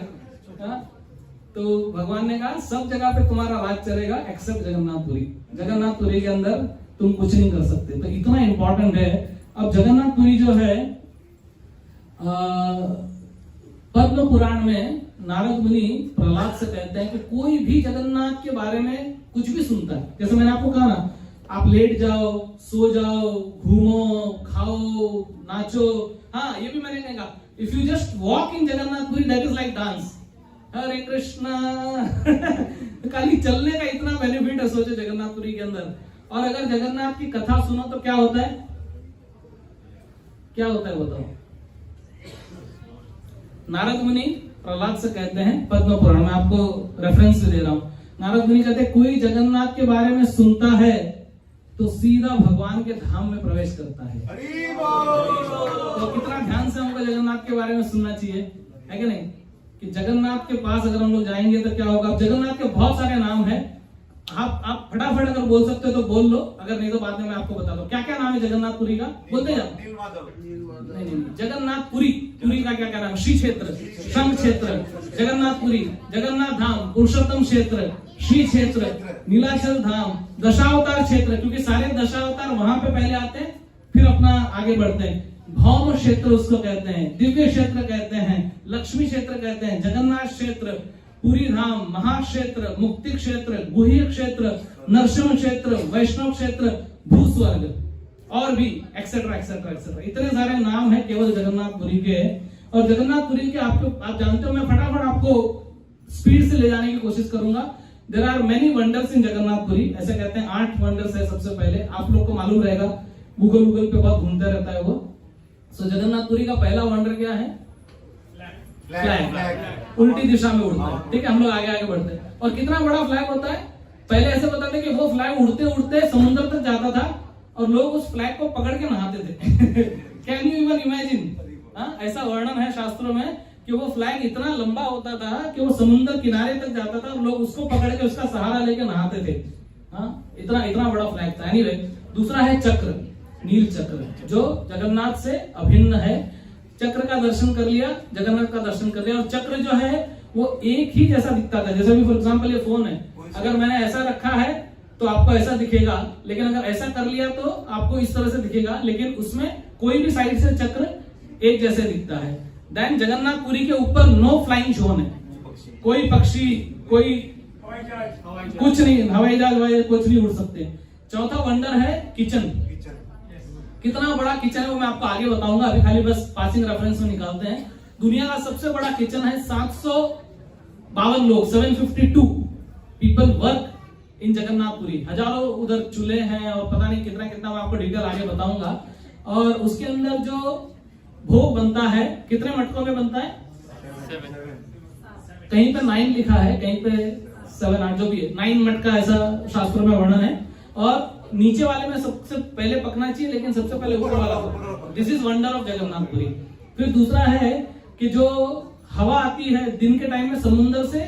है। तो भगवान ने कहा सब जगह पे तुम्हारा राज चलेगा एक्सेप्ट जगन्नाथपुरी। जगन्नाथपुरी के अंदर तुम कुछ नहीं कर सकते। तो इतना इंपॉर्टेंट है। अब जगन्नाथपुरी जो है, पद्म पुराण में नारद मुनि प्रहलाद से कहते हैं कि कोई भी जगन्नाथ के बारे में कुछ भी सुनता है, जैसे मैंने आपको कहा ना, आप लेट जाओ, सो जाओ, घूमो, खाओ, नाचो, हाँ ये भी मैंने कहा, if you just walk in Jagannathpuri that is like dance. Hare Krishna खाली चलने का इतना बेनिफिट है, सोचो जगन्नाथपुरी के अंदर। और अगर जगन्नाथ की कथा सुनो तो क्या होता है, क्या होता है बताओ। नारद मुनि प्रहलाद से कहते हैं, पद्म पुराण में आपको रेफरेंस दे रहा हूं, नारद मुनि कहते हैं कोई जगन्नाथ के बारे में सुनता है तो सीधा भगवान के धाम में प्रवेश करता है। तो कितना ध्यान से हमको जगन्नाथ के बारे में सुनना चाहिए, है कि नहीं, कि जगन्नाथ के पास अगर हम लोग जाएंगे तो क्या होगा। जगन्नाथ के बहुत सारे नाम है, आप फटाफट अगर बोल सकते हो तो बोल लो, अगर नहीं तो बाद में मैं आपको बता दूं क्या क्या नाम है जगन्नाथपुरी का, बोलते जाओ। नहीं, जगन्नाथपुरी, पुरी का क्या क्या नाम, श्री क्षेत्र, शंख क्षेत्र, जगन्नाथपुरी, जगन्नाथ धाम, पुरुषोत्तम क्षेत्र, श्री क्षेत्र, नीलाचल धाम, दशावतार क्षेत्र, क्योंकि सारे दशावतार वहां पे पहले आते हैं फिर अपना आगे बढ़ते हैं। भौम क्षेत्र उसको कहते हैं, दिव्य क्षेत्र कहते हैं, लक्ष्मी क्षेत्र कहते हैं, जगन्नाथ क्षेत्र, पुरी धाम, महाक्षेत्र, मुक्ति क्षेत्र, गुह्य क्षेत्र, नरसिंह क्षेत्र, वैष्णव क्षेत्र, भूस्वर्ग, और भी एक्सेट्रा एक्सेट्रा एक्सेट्रा, इतने सारे नाम है केवल जगन्नाथपुरी के। और जगन्नाथपुरी के आप जानते हो, मैं फटाफट आपको स्पीड से ले जाने की कोशिश करूंगा। There are many wonders in Jagannathpuri, ऐसे कहते हैं 8 वंडर्स है। सबसे पहले आप लोग को मालूम रहेगा, गूगल पे बहुत घूमते रहता है वो। सो जगन्नाथपुरी का पहला वंडर क्या है, फ्लैग, उल्टी दिशा में उड़ता है। ठीक है, हम लोग आगे आगे बढ़ते हैं। और कितना बड़ा फ्लैग होता है, पहले ऐसे बताते कि वो फ्लैग उड़ते उड़ते समुद्र तक जाता था और लोग उस फ्लैग को पकड़ के नहाते थे। कैन यू इवन इमेजिन, ऐसा वर्णन है शास्त्रों में कि वो फ्लैग इतना लंबा होता था कि वो समुद्र किनारे तक जाता था और लोग उसको पकड़ के उसका सहारा लेके नहाते थे। इतना इतना बड़ा फ्लैग था। एनीवे, दूसरा है चक्र, नील चक्र, जो जगन्नाथ से अभिन्न है। चक्र का दर्शन कर लिया, जगन्नाथ का दर्शन कर लिया। और चक्र जो है वो एक ही जैसा दिखता था। जैसे भी फॉर एग्जांपल ये फोन है, अगर मैंने ऐसा रखा है तो आपको ऐसा दिखेगा, लेकिन अगर ऐसा कर लिया तो आपको इस तरह से दिखेगा, लेकिन उसमें कोई भी साइड से चक्र एक जैसे दिखता है। देन जगन्नाथपुरी के ऊपर नो फ्लाइंग जोन है, कोई पक्षी, कोई कुछ नहीं, हवाई जहाज कुछ नहीं उड़ सकते। चौथा वंडर है किचन। कितना बड़ा किचन है वो मैं आपको आगे बताऊंगा, अभी खाली बस पासिंग रेफरेंस में निकालते हैं। दुनिया का सबसे बड़ा किचन है, 752 लोग, 752 पीपल वर्क इन जगन्नाथपुरी। हजारों उधर चूल्हे हैं और पता नहीं कितना कितना, मैं आपको डिटेल आगे बताऊंगा। और उसके अंदर जो भोग बनता है, कितने मटकों में बनता है, 7। कहीं पे 9 लिखा है, कहीं पे 7 8 जो भी है, 9 मटका ऐसा शास्त्रों में वर्णन है। और नीचे वाले में सबसे पहले पकना चाहिए, लेकिन सबसे पहले ऊपर वाला। This is wonder of Jagannathpuri. फिर दूसरा है कि जो हवा आती है दिन के टाइम में, समुद्र से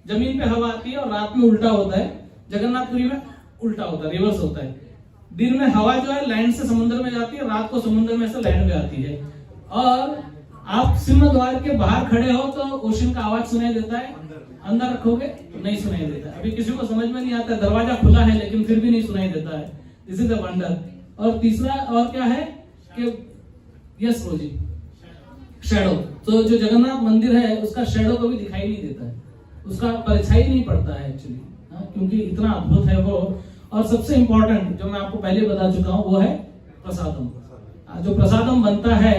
जमीन पे हवा आती है और रात में उल्टा होता है। जगन्नाथपुरी में उल्टा होता है, रिवर्स होता है। दिन में हवा जो है लैंड से समुद्र में जाती है, रात को समुद्र में से लैंड में आती है। और आप सिंह द्वार के बाहर खड़े हो तो ओशन का आवाज सुनाई देता है, अंदर रखोगे तो नहीं सुनाई देता है। अभी किसी को समझ में नहीं आता, दरवाजा खुला है लेकिन फिर भी नहीं सुनाई देता है। This is a wonder. और तीसरा और क्या है कि यस रोजी, शैडो। तो जो जगन्नाथ मंदिर है उसका शैडो कभी दिखाई नहीं देता है, उसका परछाई नहीं पड़ता है एक्चुअली, क्योंकि इतना अद्भुत है वो। और सबसे इंपॉर्टेंट जो मैं आपको पहले बता चुका हूं वो है प्रसादम। जो प्रसादम बनता है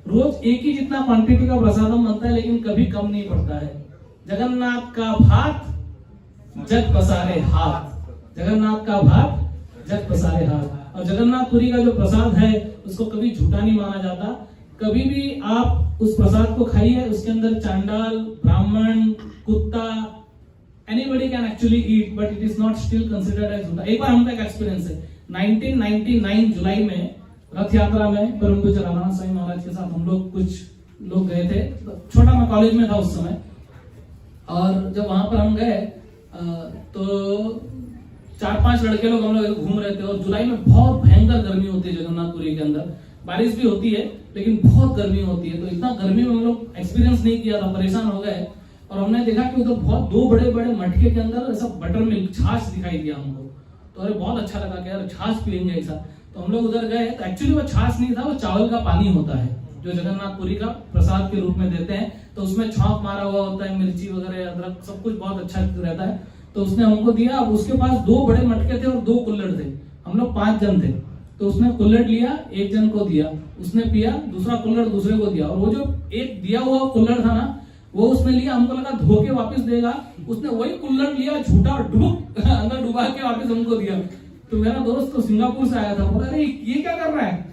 रोज एक ही जितना क्वांटिटी का प्रसादम बनता है, लेकिन कभी कम नहीं पड़ता है। जगन्नाथ का भात जग पसारे हाथ, जगन्नाथ का भात जग पसारे हाथ। और जगन्नाथपुरी का जो प्रसाद है उसको कभी झूठा नहीं माना जाता। कभी भी आप उस प्रसाद को खाइए, उसके अंदर चांडाल, ब्राह्मण, कुत्ता, anybody can actually eat, but it is not still considered as jhootha. एक बार हमका एक एक्सपीरियंस है, 1999 जुलाई में रथ यात्रा में परम पूज्य रामानंद स्वामी महाराज के साथ हम लोग कुछ लोग गए थे। छोटा मैं कॉलेज में था उस समय, और जब वहां पर हम गए तो 4-5 लड़के लोग हम लोग घूम रहे थे। और जुलाई में बहुत भयंकर गर्मी होती है जगन्नाथपुरी के अंदर, बारिश भी होती है लेकिन बहुत गर्मी होती है। तो इतना गर्मी में हम लोग एक्सपीरियंस नहीं किया था, परेशान हो गए। और हमने देखा कि उधर बहुत 2 बड़े बड़े मटके के अंदर ऐसा बटर मिल्क, छाछ दिखाई दिया हमको। तो अरे बहुत अच्छा लगा कि यार छाछ पियेंगे ऐसा। तो हम लोग उधर गए तो एक्चुअली वो छाछ नहीं था, वो चावल का पानी होता है जो जगन्नाथपुरी का प्रसाद के रूप में देते हैं। तो उसमें छौंक मारा हुआ होता है, मिर्ची वगैरह, अदरक, सब कुछ बहुत अच्छा रहता है। तो उसने हमको दिया। अब उसके पास 2 बड़े मटके थे और 2 कुल्हड़ थे। हम लोग 5 जन थे। तो उसने कुल्हड़ लिया, एक जन को दिया, उसने पिया, दूसरा कुल्हड़ दूसरे को दिया। और वो जो एक दिया हुआ कुल्हड़ था ना, वो उसने लिया, हमको लगा धो के वापस देगा, उसने वही कुल्हड़ लिया, झूठा डुबुक अंदर डुबा के वापस हमको दिया। तो मेरा दोस्त तो सिंगापुर से आया था, बोला अरे ये क्या कर रहा है,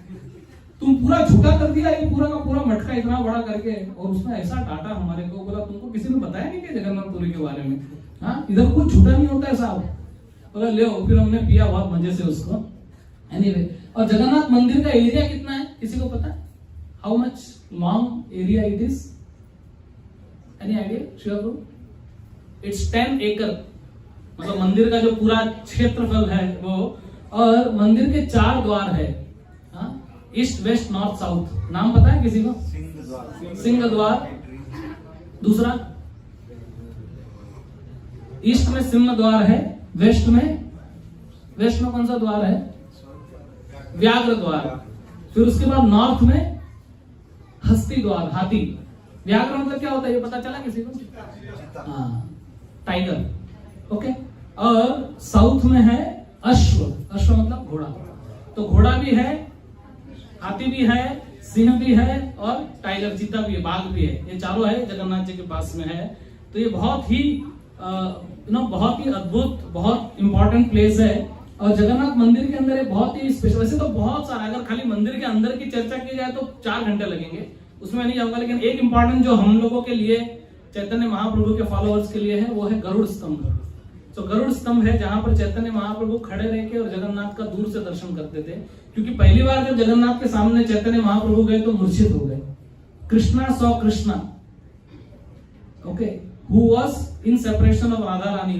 तुम पूरा झूठा कर दिया, ये पूरा का पूरा मटका इतना बड़ा करके। और उसने ऐसा डांटा हमारे को, बोला तुमको किसी ने बताया नहीं कि जगन्नाथपुरी के बारे में, हाँ इधर कुछ झूठा नहीं होता है साहब। बोला ले। फिर हमने पिया बहुत मजे से उसको। एनीवे, और जगन्नाथ मंदिर का एरिया कितना है किसी को पता है? How much long area it is? Any idea? Sure bro? It's 10 एकड़, मतलब मंदिर का जो पूरा क्षेत्रफल है वो। और मंदिर के 4 द्वार है, ईस्ट, वेस्ट, नॉर्थ, साउथ। नाम पता है किसी को? सिंह द्वार। दूसरा, ईस्ट में सिंह द्वार है, वेस्ट में कौन सा द्वार है? व्याघ्र द्वार। फिर उसके बाद नॉर्थ में हस्ती द्वार, हाथी। व्याघ्र मतलब क्या होता है ये पता चला किसी को? टाइगर। ओके। और साउथ में है अश्व, अश्व मतलब घोड़ा। तो घोड़ा भी है, हाथी भी है, सिंह भी है और टाइगर, चीता भी है, बाघ भी है। ये चारों है जगन्नाथ जी के पास में है। तो ये बहुत ही बहुत ही अद्भुत, बहुत इंपॉर्टेंट प्लेस है। और जगन्नाथ मंदिर के अंदर एक बहुत ही स्पेशल, वैसे तो बहुत सारा, अगर खाली मंदिर के अंदर की चर्चा की जाए तो 4 घंटे लगेंगे, उसमें नहीं जाऊंगा। लेकिन एक इंपॉर्टेंट जो हम लोगों के लिए, चैतन्य महाप्रभु के फॉलोअर्स के लिए है, वो है गरुड़ स्तंभ। तो गरुड़ स्तंभ है जहां पर चैतन्य महाप्रभु खड़े रह के और जगन्नाथ का दूर से दर्शन करते थे। क्योंकि पहली बार जब जगन्नाथ के सामने चैतन्य महाप्रभु गए तो मूर्छित हो गए। Krishna saw Krishna, okay, who was in separation of Radha Rani,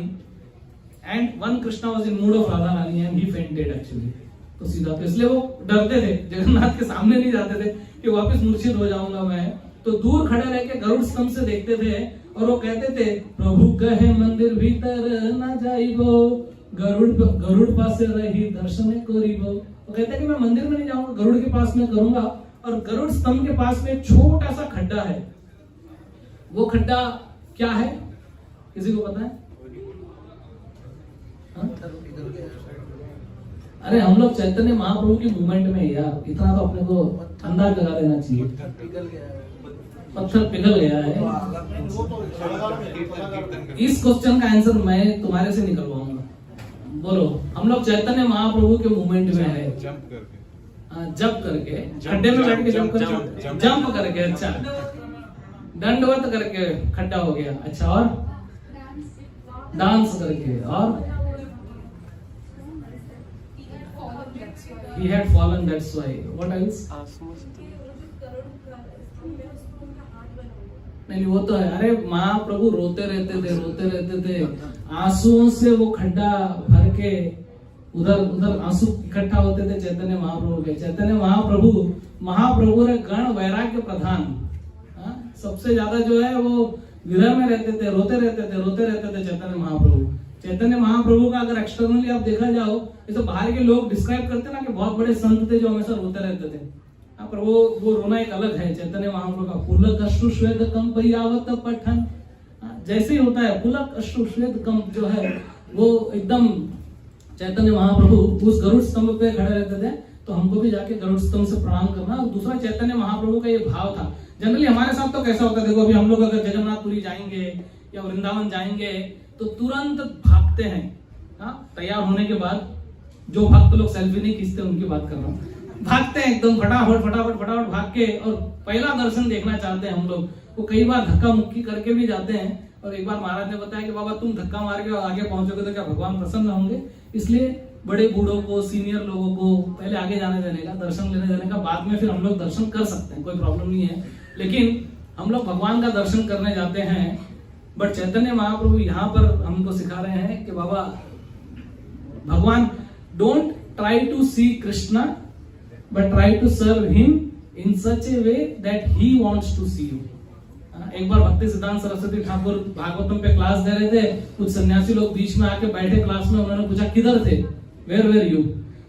and one Krishna was in mood of Radha Rani and he fainted actually. तो सीधा, तो इसलिए वो डरते थे, जगन्नाथ के सामने नहीं जाते थे कि वापस मूर्छित हो जाऊंगा मैं। तो दूर खड़े रह के गरुड़ स्तंभ से देखते थे और वो कहते थे, प्रभु कहे मंदिर भीतर न जाइबो, गरुड़ पास रही दर्शन करिबो। वो कहते हैं कि मैं मंदिर में नहीं जाऊंगा, गरुड़ के पास में करूंगा। और गरुड़ स्तंभ के पास में एक छोटा सा खड्डा है। वो खड्डा क्या है किसी को पता है? अरे हम लोग चैतन्य महाप्रभु की मूवमेंट में यार, इतना तो अपने को अंदाज लगा देना चाहिए। पत्थर पिघल गया है। इस क्वेश्चन का आंसर मैं तुम्हारे से निकलवाऊंगा। बोलो, हम लोग चैतन्य महाप्रभु के मूवमेंट में है। जंप करके, खड्डे में बैठ के जंप करके, अच्छा, दंडवत करके खड्डा हो गया, अच्छा, और डांस करके, और he had fallen, that's why. What else? नहीं, वो तो है। अरे महाप्रभु रोते रहते थे, आंसुओं से वो खड्डा भर के, उधर आंसू इकट्ठा होते थे चैतन्य महाप्रभु के। चैतन्य महाप्रभु रे गण वैराग्य प्रधान, सबसे ज्यादा जो है वो विरह में रहते थे, रोते रहते थे चैतन्य महाप्रभु। चैतन्य महाप्रभु का अगर एक्सटर्नली आप देखा जाओ, ये तो बाहर के लोग डिस्क्राइब करते ना कि बहुत बड़े संत थे जो हमेशा रोते रहते थे, पर वो रोना एक अलग है चैतन्य महाप्रभु का। पुलक अश्रु श्वेत कंप यावत पठन, जैसे ही होता है पुलक अश्रु श्वेत कंप जो है वो एकदम चैतन्य महाप्रभु उस गरुड़ स्तंभ पे खड़े रहते थे, तो हमको भी जाके गरुड़ स्तंभ से प्रणाम करना। और दूसरा चैतन्य महाप्रभु का ये भाव था। जनरली हमारे साथ तो कैसा होता है, देखो अभी हम लोग अगर जगन्नाथपुरी जाएंगे या वृंदावन जाएंगे तो तुरंत भागते हैं। तैयार होने के बाद जो भक्त लोग सेल्फी नहीं खींचते उनकी बात कर रहा हूँ, भागते हैं एकदम फटाफट भाग के, और पहला दर्शन देखना चाहते हैं हम लोग। वो कई बार धक्का मुक्की करके भी जाते हैं। और एक बार महाराज ने बताया कि बाबा तुम धक्का मार के आगे पहुंचोगे तो क्या भगवान प्रसन्न होंगे? इसलिए बड़े बूढ़ों को, सीनियर लोगों को पहले आगे जाने देने का, दर्शन लेने देने का, बाद में फिर हम लोग दर्शन कर सकते हैं, कोई प्रॉब्लम नहीं है। लेकिन हम लोग भगवान का दर्शन करने जाते हैं। बट चैतन्य महाप्रभु यहाँ पर हमको सिखा रहे हैं कि बाबा भगवान don't try to see Krishna but try to serve him in such a way that he wants to see you. एक बार भक्ति सिद्धांत सरस्वती ठाकुर भागवतम पे क्लास दे रहे थे, कुछ सन्यासी लोग बीच में आके बैठे क्लास में, उन्होंने पूछा किधर थे, वेयर यू?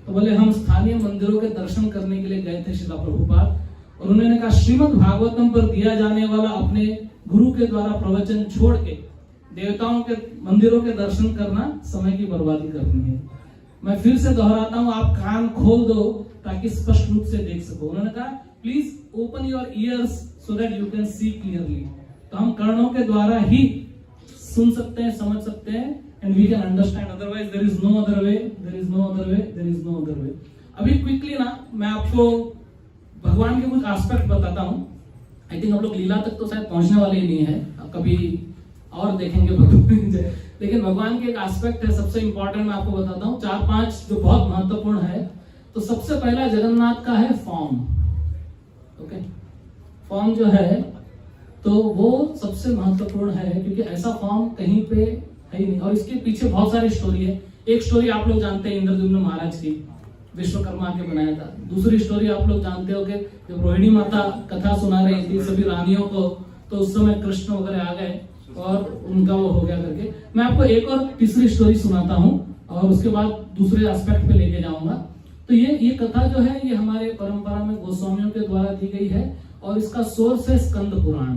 तो बोले हम स्थानीय मंदिरों के दर्शन करने के लिए गए थे श्रीला प्रभुपाद। और उन्होंने कहा श्रीमद् भागवतम पर दिया जाने वाला अपने गुरु के द्वारा प्रवचन छोड़ के देवताओं के मंदिरों के दर्शन करना समय की बर्बादी करनी है। मैं फिर से दोहराता हूँ, आप कान खोल दो ताकि स्पष्ट रूप से देख सको। उन्होंने कहा please open your years so that you can see clearly. तो हम कर्णों के द्वारा ही सुन सकते हैं, समझ सकते हैं, and we can understand, otherwise there is no other way, there is no other way, there is no other way. अभी क्विकली ना मैं आपको भगवान के कुछ एस्पेक्ट बताता हूँ। आई थिंक हम लोग लीला तक तो शायद पहुंचने वाले ही नहीं है, कभी और देखेंगे भगवान। लेकिन भगवान के एक एस्पेक्ट है सबसे इंपॉर्टेंट, मैं आपको बताता हूँ 4-5 जो बहुत महत्वपूर्ण है। तो सबसे पहला जगन्नाथ का है फॉर्म। ओके, फॉर्म जो है तो वो सबसे महत्वपूर्ण है, क्योंकि ऐसा फॉर्म कहीं पे है ही नहीं। और इसके पीछे बहुत सारी स्टोरी है। एक स्टोरी आप लोग जानते हैं इंद्रद्युम्न महाराज की, विश्वकर्मा के बनाया था। दूसरी स्टोरी आप लोग जानते हो कि जब रोहिणी माता कथा सुना रही थी सभी रानियों को, तो उस समय कृष्ण वगैरह आ गए और उनका वो हो गया करके। मैं आपको एक और तीसरी स्टोरी सुनाता हूँ और उसके बाद दूसरे एस्पेक्ट पे लेके जाऊंगा। तो ये कथा जो है ये हमारे परंपरा में गोस्वामियों के द्वारा दी गई है और इसका सोर्स है Skanda Purana.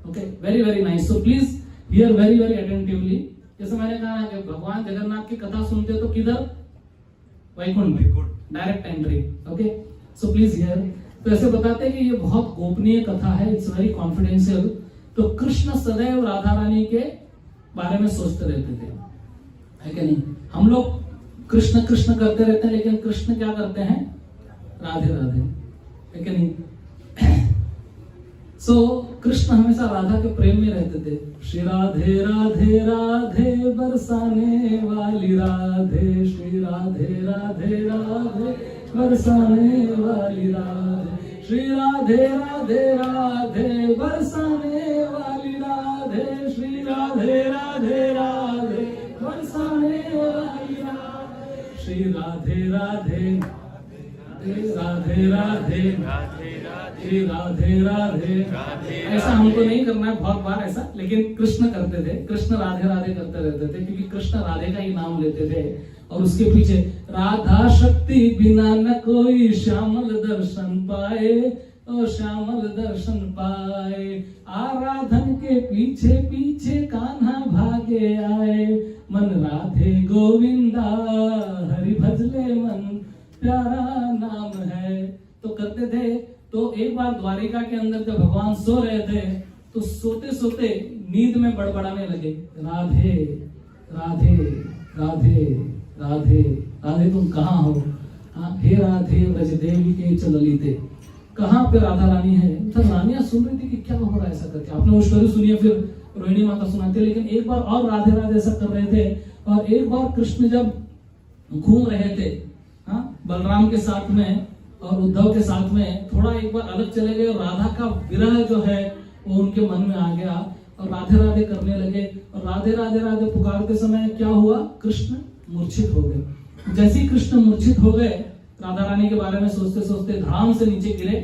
Okay, very very nice. So please hear very very attentively. जैसे मैंने कहा कि भगवान जगन्नाथ की कथा सुनते हो तो किधर? Vaikuntha, direct entry. Okay, so please hear. तो ऐसे बताते हैं कि ये बहुत गोपनीय कथा है, इट्स वेरी कॉन्फिडेंशियल। तो कृष्ण सदैव राधा रानी के बारे में सोचते रहते थे, है कि नहीं? हम लोग कृष्ण कृष्ण करते रहते हैं, लेकिन कृष्ण क्या करते हैं? राधे राधे, है कि नहीं? सो कृष्ण हमेशा राधा के प्रेम में रहते थे। श्री राधे राधे राधे बरसाने वाली राधे, श्री राधे राधे राधे बरसाने वाली राधे, श्री राधे राधे राधे बरसाने वाली राधे, श्री राधे राधे राधे बरसाने वाली राधे, श्री राधे राधे राधे राधे राधे राधे। ऐसा हमको नहीं करना है बहुत बार ऐसा, लेकिन कृष्ण करते थे। कृष्ण राधे राधे करते रहते थे, क्योंकि कृष्ण राधे का ही नाम लेते थे। और उसके पीछे राधा शक्ति बिना न कोई श्यामल दर्शन पाए, और श्यामल दर्शन पाए। आराधन के पीछे पीछे कान्हा भागे आए, मन राधे गोविंदा हरि भजले मन प्यारा नाम है। तो करते थे। तो एक बार द्वारिका के अंदर जब भगवान सो रहे थे तो सोते सोते नींद में बड़बड़ाने लगे, राधे राधे राधे राधे राधे तुम कहाँ हो? हे राधे ब्रज देवी के चललिते। कहाँ पे राधा रानी है? तो रानियां सुन रही थी कि क्या हो रहा है ऐसा करके। आपने वो स्टोरी सुनी है, फिर रोहिणी माता सुनाती है। लेकिन एक बार और राधे राधे ऐसा कर रहे थे। और एक बार कृष्ण जब घूम रहे थे बलराम के साथ में और उद्धव के साथ में, थोड़ा एक बार अलग चले गए और राधा का विरह जो है वो उनके मन में आ गया और राधे राधे करने लगे। और राधे राधे राधे पुकारते समय क्या हुआ? कृष्ण मूर्छित हो गए। जैसे ही कृष्ण मूर्छित हो गए, राधा रानी के बारे में सोचते सोचते धड़ाम से नीचे गिरे।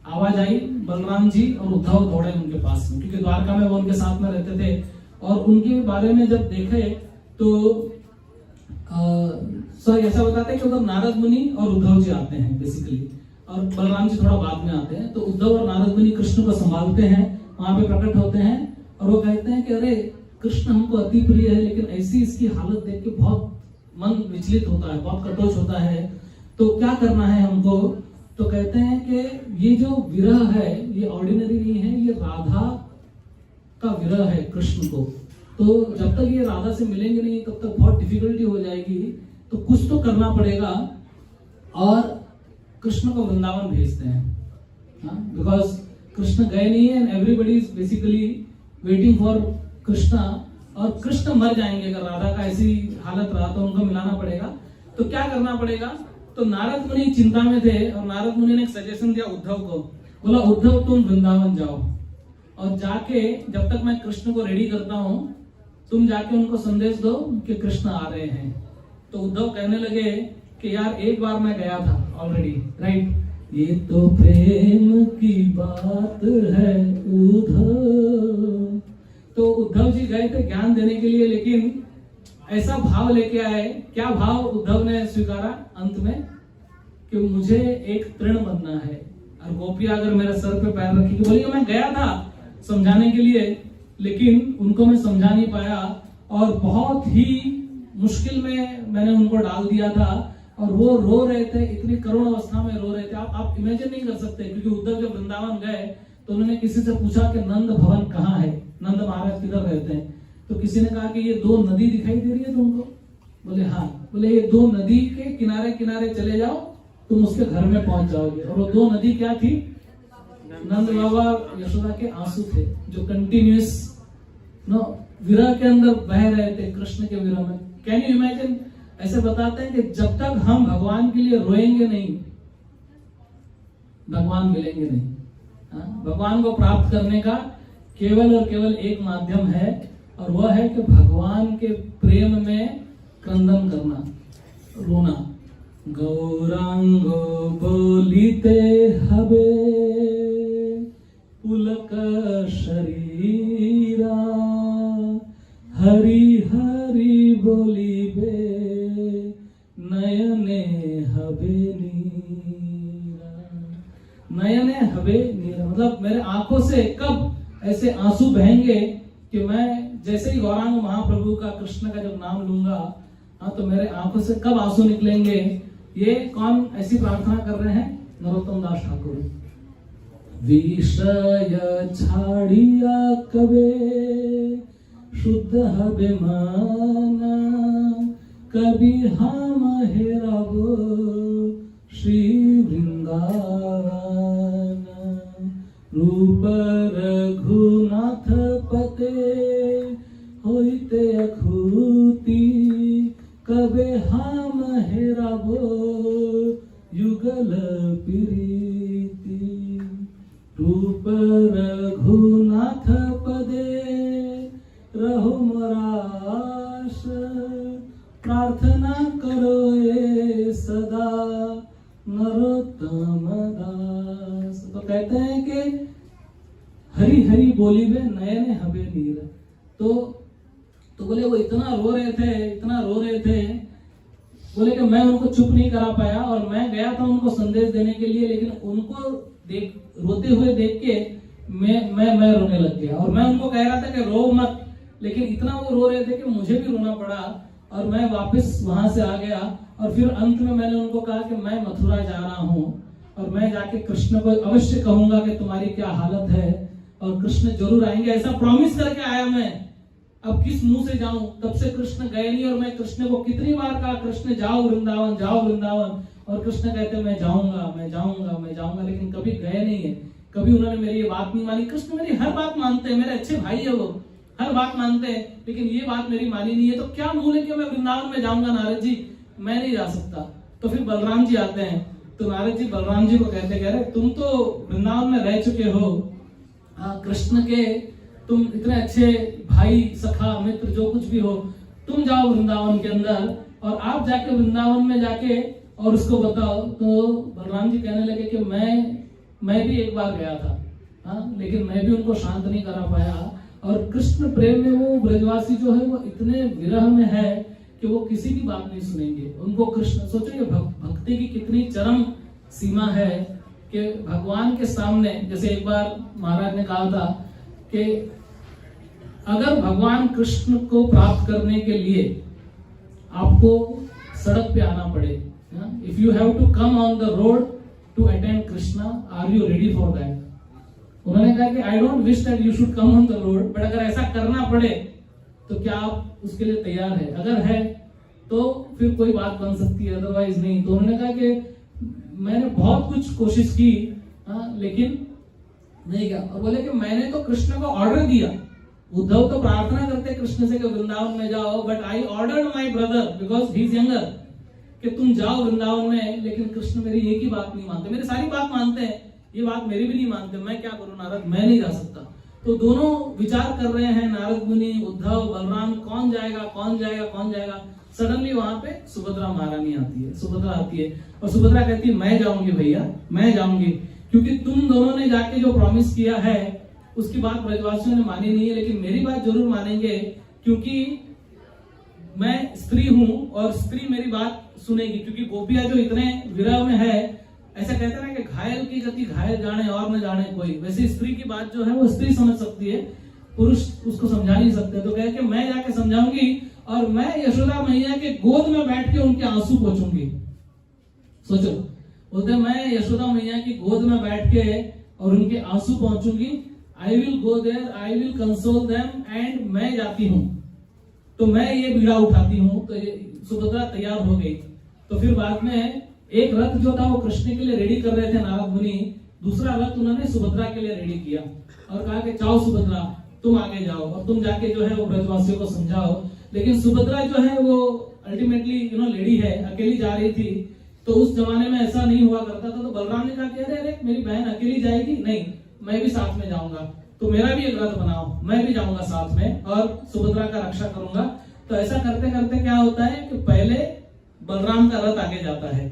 आवाज आई, बलराम जी और उद्धव दौड़े उनके पास में, क्योंकि द्वारका में वो उनके साथ में रहते थे। और उनके बारे में जब देखे तो ऐसा बताते हैं कि उधर नारद मुनि और उद्धव जी आते हैं बेसिकली, और बलराम जी थोड़ा बाद में आते हैं। तो उद्धव और नारद मुनि कृष्ण को संभालते हैं, वहां पे प्रकट होते हैं और वो कहते हैं कि अरे कृष्ण हमको अति प्रिय है, लेकिन ऐसी इसकी हालत देख के बहुत मन विचलित होता है, बहुत कटोच होता है, तो क्या करना है हमको। तो कहते हैं कि ये जो विरह है ये ऑर्डिनरी नहीं है, ये राधा का विरह है कृष्ण को। तो जब तक ये राधा से मिलेंगे नहीं तब तक बहुत डिफिकल्टी हो जाएगी, तो कुछ तो करना पड़ेगा। और कृष्ण को वृंदावन भेजते हैं, बिकॉज कृष्ण गए नहीं है, everybody is basically waiting for Krishna, और कृष्ण मर जाएंगे अगर राधा का ऐसी हालत रहा तो उनको मिलाना पड़ेगा। तो क्या करना पड़ेगा। तो नारद मुनि चिंता में थे और नारद मुनि ने एक सजेशन दिया उद्धव को, बोला उद्धव तुम वृंदावन जाओ और जाके जब तक मैं कृष्ण को रेडी करता हूं तुम जाके उनको संदेश दो कि कृष्ण आ रहे हैं। तो उद्धव कहने लगे कि यार एक बार मैं गया था ऑलरेडी, राइट, ये तो प्रेम की बात है उद्धव। तो उद्धव जी गए थे ज्ञान देने के लिए, लेकिन ऐसा भाव लेके आए। क्या भाव उद्धव ने स्वीकारा अंत में, कि मुझे एक तृण बनना है, और गोपियां अगर मेरे सर पे पैर रखी, बोली मैं गया था समझाने के लिए लेकिन उनको मैं समझा नहीं पाया, और बहुत ही मुश्किल में मैंने उनको डाल दिया था, और वो रो रहे थे, इतनी करुण अवस्था में रो रहे थे, आप इमेजिन नहीं कर सकते। क्योंकि उद्धव जब वृंदावन गए तो उन्होंने किसी से पूछा कि नंद भवन कहाँ है, नंद महाराज किधर रहते हैं। तो किसी ने कहा कि ये दो नदी दिखाई दे रही है तुमको, बोले हाँ, बोले ये दो नदी के किनारे किनारे चले जाओ तुम उसके घर में पहुंच जाओगे। और वो दो नदी क्या थी, नंद बाबा यशोदा के आंसू थे जो कंटिन्यूअस विरह के अंदर बह रहे थे, कृष्ण के विरह में। Can you imagine. ऐसे बताते हैं कि जब तक हम भगवान के लिए रोएंगे नहीं भगवान मिलेंगे नहीं। भगवान को प्राप्त करने का केवल और केवल एक माध्यम है, और वह है कि भगवान के प्रेम में क्रंदन करना, रोना। गौरांगो बोलिते हबे पुलक शरीरा, हरि हरि बोलिबे नयने हबे नीरा। नयने हबे नीरा मतलब मेरे आंखों से कब ऐसे आंसू बहेंगे कि मैं जैसे ही गौरांग महाप्रभु का, कृष्ण का जब नाम लूंगा, तो मेरे आंखों से कब आंसू निकलेंगे। ये कौन ऐसी प्रार्थना कर रहे हैं, नरोत्तम दास ठाकुर। विषय छाड़िया कबे शुद्ध हबे माना, कभी हम हेराबो श्री वृंदावन। रूप रघुनाथ पते होइते अखूती, कबे हम हेराबो युगल प्रीति। रूप रघुनाथ पदे रहो मोराश, प्रार्थना करो ये सदा नरोत्तम दास। तो कहते हैं कि हरि हरि बोली में नयने हबे नीर। तो बोले वो इतना रो रहे थे, बोले कि मैं उनको चुप नहीं करा पाया, और मैं गया था उनको संदेश देने के लिए, लेकिन उनको रोते हुए देख के मैं रोने लग गया। और मैं उनको कह रहा था कि रो मत, लेकिन इतना वो रो रहे थे कि मुझे भी रोना पड़ा, और मैं वापस वहां से आ गया। और फिर अंत में मैंने उनको कहा कि मैं मथुरा जा रहा हूँ, और मैं जाके कृष्ण को अवश्य कहूंगा कि तुम्हारी क्या हालत है, और कृष्ण जरूर आएंगे, ऐसा प्रॉमिस करके आया मैं। अब किस मुंह से जाऊं, तब से कृष्ण गए नहीं, और मैं कृष्ण को कितनी बार कहा कृष्ण जाओ वृंदावन, जाओ वृंदावन, और कृष्ण कहते मैं जाऊंगा मैं जाऊंगा मैं जाऊंगा, लेकिन कभी गए नहीं है, कभी उन्होंने मेरी ये बात नहीं मानी। कृष्ण मेरी हर बात मानते हैं, मेरे अच्छे भाई है वो, हर बात मानते हैं, लेकिन ये बात मेरी मानी नहीं है। तो क्या मुंह लेके मैं वृंदावन में जाऊंगा नारद जी, मैं नहीं जा सकता। तो फिर बलराम जी आते हैं, तो नारद जी बलराम जी को कहते कह रहे तुम तो वृंदावन में रह चुके हो, कृष्ण के तुम इतने अच्छे भाई सखा मित्र जो कुछ भी हो, तुम जाओ वृंदावन के अंदर और आप जाके वृंदावन में जाके और उसको बताओ। तो बलराम जी कहने लगे कि मैं मैं भी एक बार गया था, हाँ, लेकिन मैं भी उनको शांत नहीं करा पाया। और कृष्ण प्रेम में वो ब्रजवासी जो है वो इतने विरह में है कि वो किसी की बात नहीं सुनेंगे। उनको कृष्ण, सोचो ये भक्ति की कितनी चरम सीमा है कि भगवान के सामने, जैसे एक बार महाराज ने कहा था कि अगर भगवान कृष्ण को प्राप्त करने के लिए आपको सड़क पे आना पड़े, if you have to come on the road to attend Krishna, are you ready for that? उन्होंने कहा कि I don't wish that you should come on the road, but अगर ऐसा करना पड़े तो क्या आप उसके लिए तैयार है? अगर है तो फिर कोई बात बन सकती है, अदरवाइज नहीं। तो उन्होंने कहा कि मैंने बहुत कुछ कोशिश की, लेकिन नहीं किया। और बोले कि मैंने तो कृष्ण को ऑर्डर दिया, उद्धव तो प्रार्थना करते कृष्ण से कि वृंदावन में जाओ, but I ordered my brother because he is younger कि तुम जाओ वृंदावन में, लेकिन कृष्ण मेरी एक ही बात नहीं मानते, मेरी सारी बात मानते हैं, ये बात मेरी भी नहीं मानते, मैं क्या करूं नारद, मैं नहीं जा सकता। तो दोनों विचार कर रहे हैं, नारद मुनि, उद्धव, बलराम, कौन जाएगा कौन जाएगा कौन जाएगा। सडनली वहां पे सुभद्रा महारानी आती है, सुभद्रा आती है और सुभद्रा कहती है मैं जाऊंगी भैया, मैं जाऊंगी, क्योंकि तुम दोनों ने जाके जो प्रॉमिस किया है उसकी बात ब्रजवासियों ने मानी नहीं है, लेकिन मेरी बात जरूर मानेंगे, क्योंकि मैं स्त्री हूं और स्त्री मेरी बात सुनेगी। क्योंकि गोपियां जो इतने विरह में है, ऐसा कहते हैं ना कि घायल की गति घायल जाने और न जाने कोई, वैसे स्त्री की बात जो है वो स्त्री समझ सकती है, पुरुष उसको समझा नहीं सकते। तो कहे कि मैं जाके समझाऊंगी और मैं यशोदा मैया के गोद में बैठ के उनके आंसू पोंछूंगी। सोचो, बोलते मैं यशोदा मैया की गोद में बैठ के और उनके आंसू पहुंचूंगी, I will go there, I will console them, and मैं जाती हूँ, तो मैं ये बीड़ा उठाती हूँ। तो सुभद्रा तैयार हो गई। तो फिर बाद में एक रथ जो था वो कृष्ण के लिए रेडी कर रहे थे नारद मुनि, दूसरा रथ उन्होंने सुभद्रा के लिए रेडी किया और कहा कि जाओ सुभद्रा, तुम आगे जाओ और तुम जाके जो है वो ब्रजवासियों को समझाओ। लेकिन सुभद्रा जो है वो अल्टीमेटली लेडी है, अकेली जा रही थी। तो उस जमाने में ऐसा नहीं हुआ करता था। तो बलराम ने कहा कि अरे अरे मेरी बहन अकेली जाएगी, नहीं मैं भी साथ में जाऊंगा, तो मेरा भी एक रथ बनाओ, मैं भी जाऊंगा साथ में और सुभद्रा का रक्षा करूंगा। तो ऐसा करते करते क्या होता है कि पहले बलराम का रथ आगे जाता है,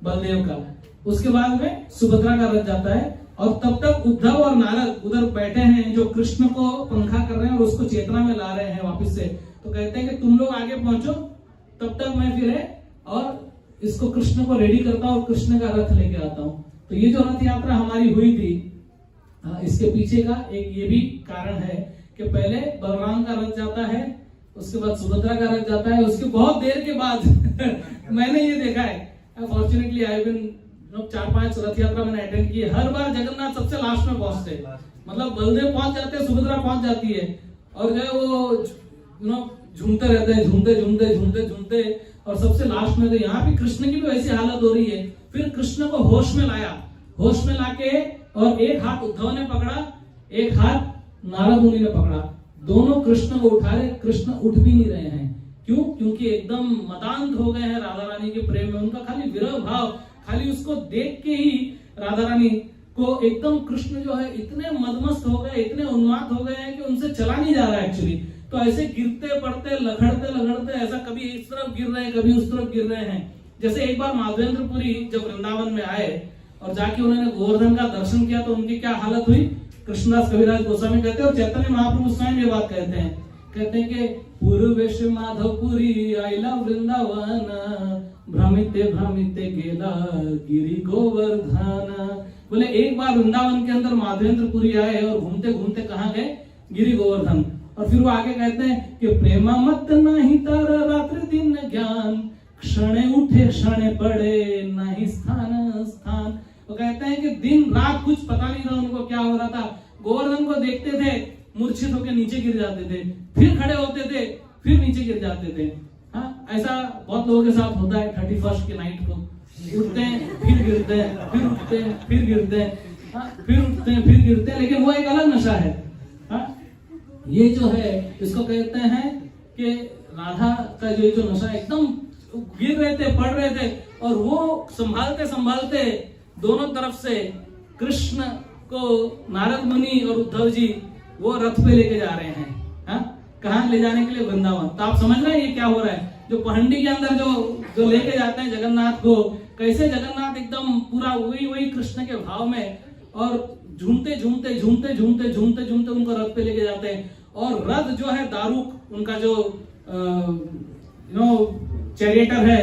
बलदेव का, उसके बाद में सुभद्रा का रथ जाता है और तब तक उद्धव और नारद उधर बैठे हैं जो कृष्ण को पंखा कर रहे हैं और उसको चेतना में ला रहे हैं वापस से। तो कहते हैं कि तुम लोग आगे पहुंचो, तब तक मैं फिर है और इसको कृष्ण को रेडी करता हूं और कृष्ण का रथ लेके आता हूं। तो ये जो रथ यात्रा हमारी हुई थी, इसके पीछे का एक ये भी कारण है कि पहले बलराम का रथ जाता है, उसके बाद सुभद्रा का रथ जाता है, उसके बहुत देर के बाद मैंने ये देखा है, फॉर्चुनेटली आई बिन 4-5 रथ यात्रा मैंने अटेंड की है, हर बार जगन्नाथ सबसे लास्ट में पहुंचते, मतलब बलदेव पहुंच जाते हैं, सुभद्रा पहुंच जाती है और जो है वो झूमते रहते हैं, झूमते झूमते झूमते झूमते और सबसे लास्ट में। तो यहाँ भी कृष्ण की भी वैसी हालत हो रही है। फिर कृष्ण को होश में लाया, होश में लाके और एक हाथ उद्धव ने पकड़ा, एक हाथ नारद मुनि ने पकड़ा, दोनों कृष्ण को उठा रहे, कृष्ण उठ भी नहीं रहे हैं। क्यों? क्योंकि एकदम मतांध हो गए हैं राधा रानी के प्रेम में, उनका खाली विरह भाव, खाली उसको देख के ही राधा रानी को एकदम कृष्ण जो है इतने मदमस्त हो गए, इतने उन्माद हो गए हैं कि उनसे चला नहीं जा रहा है एक्चुअली। तो ऐसे गिरते पड़ते लखड़ते लगड़ते, ऐसा कभी इस तरफ गिर रहे हैं कभी उस तरफ गिर रहे हैं। जैसे एक बार माधवेंद्रपुरी जब वृंदावन में आए और जाके उन्होंने गोवर्धन का दर्शन किया तो उनकी क्या हालत हुई, कृष्णदास कविराज गोस्वामी कहते हैं और चैतन्य महाप्रभु स्वयं ये बात कहते हैं कि पूर्वेश माधवपुरी आइला वृंदावन, भ्रमिते भ्रमिते गेला गिरी गोवर्धन। बोले एक बार वृंदावन के अंदर माधवेंद्रपुरी आए और घूमते घूमते कहाँ गए, गिरी गोवर्धन। और फिर वो आगे कहते हैं कि प्रेमा मत नहीं तारा रात्रि दिन ज्ञान, क्षणे उठे क्षणे पड़े नहीं स्थान स्थान। वो कहते हैं कि दिन रात कुछ पता नहीं था उनको क्या हो रहा था, गोवर्धन को देखते थे मूर्छित होकर नीचे गिर जाते थे, फिर खड़े होते थे फिर नीचे गिर जाते थे। ऐसा बहुत लोगों के साथ होता है 31st की नाइट को, उठते हैं फिर गिरते हैं, फिर उठते हैं फिर गिरते हैं, फिर उठते हैं फिर गिरते हैं, लेकिन वो एक अलग नशा है। ये जो है इसको कहते हैं कि राधा का जो नशा, एकदम गिर रहे थे पड़ रहे थे और वो संभालते संभालते दोनों तरफ से कृष्ण को नारद मुनि और उद्धव जी वो रथ पे लेके जा रहे हैं। कहाँ ले जाने के लिए? वृंदावन। तो आप समझ रहे हैं ये क्या हो रहा है, जो पहंडी के अंदर जो लेके जाते हैं जगन्नाथ को, कैसे जगन्नाथ एकदम पूरा वही कृष्ण के भाव में और झूमते झूमते झूमते झूमते झूमते झूमते उनको रथ पे लेके जाते हैं। और रथ जो है दारूक उनका जो चैरियटर है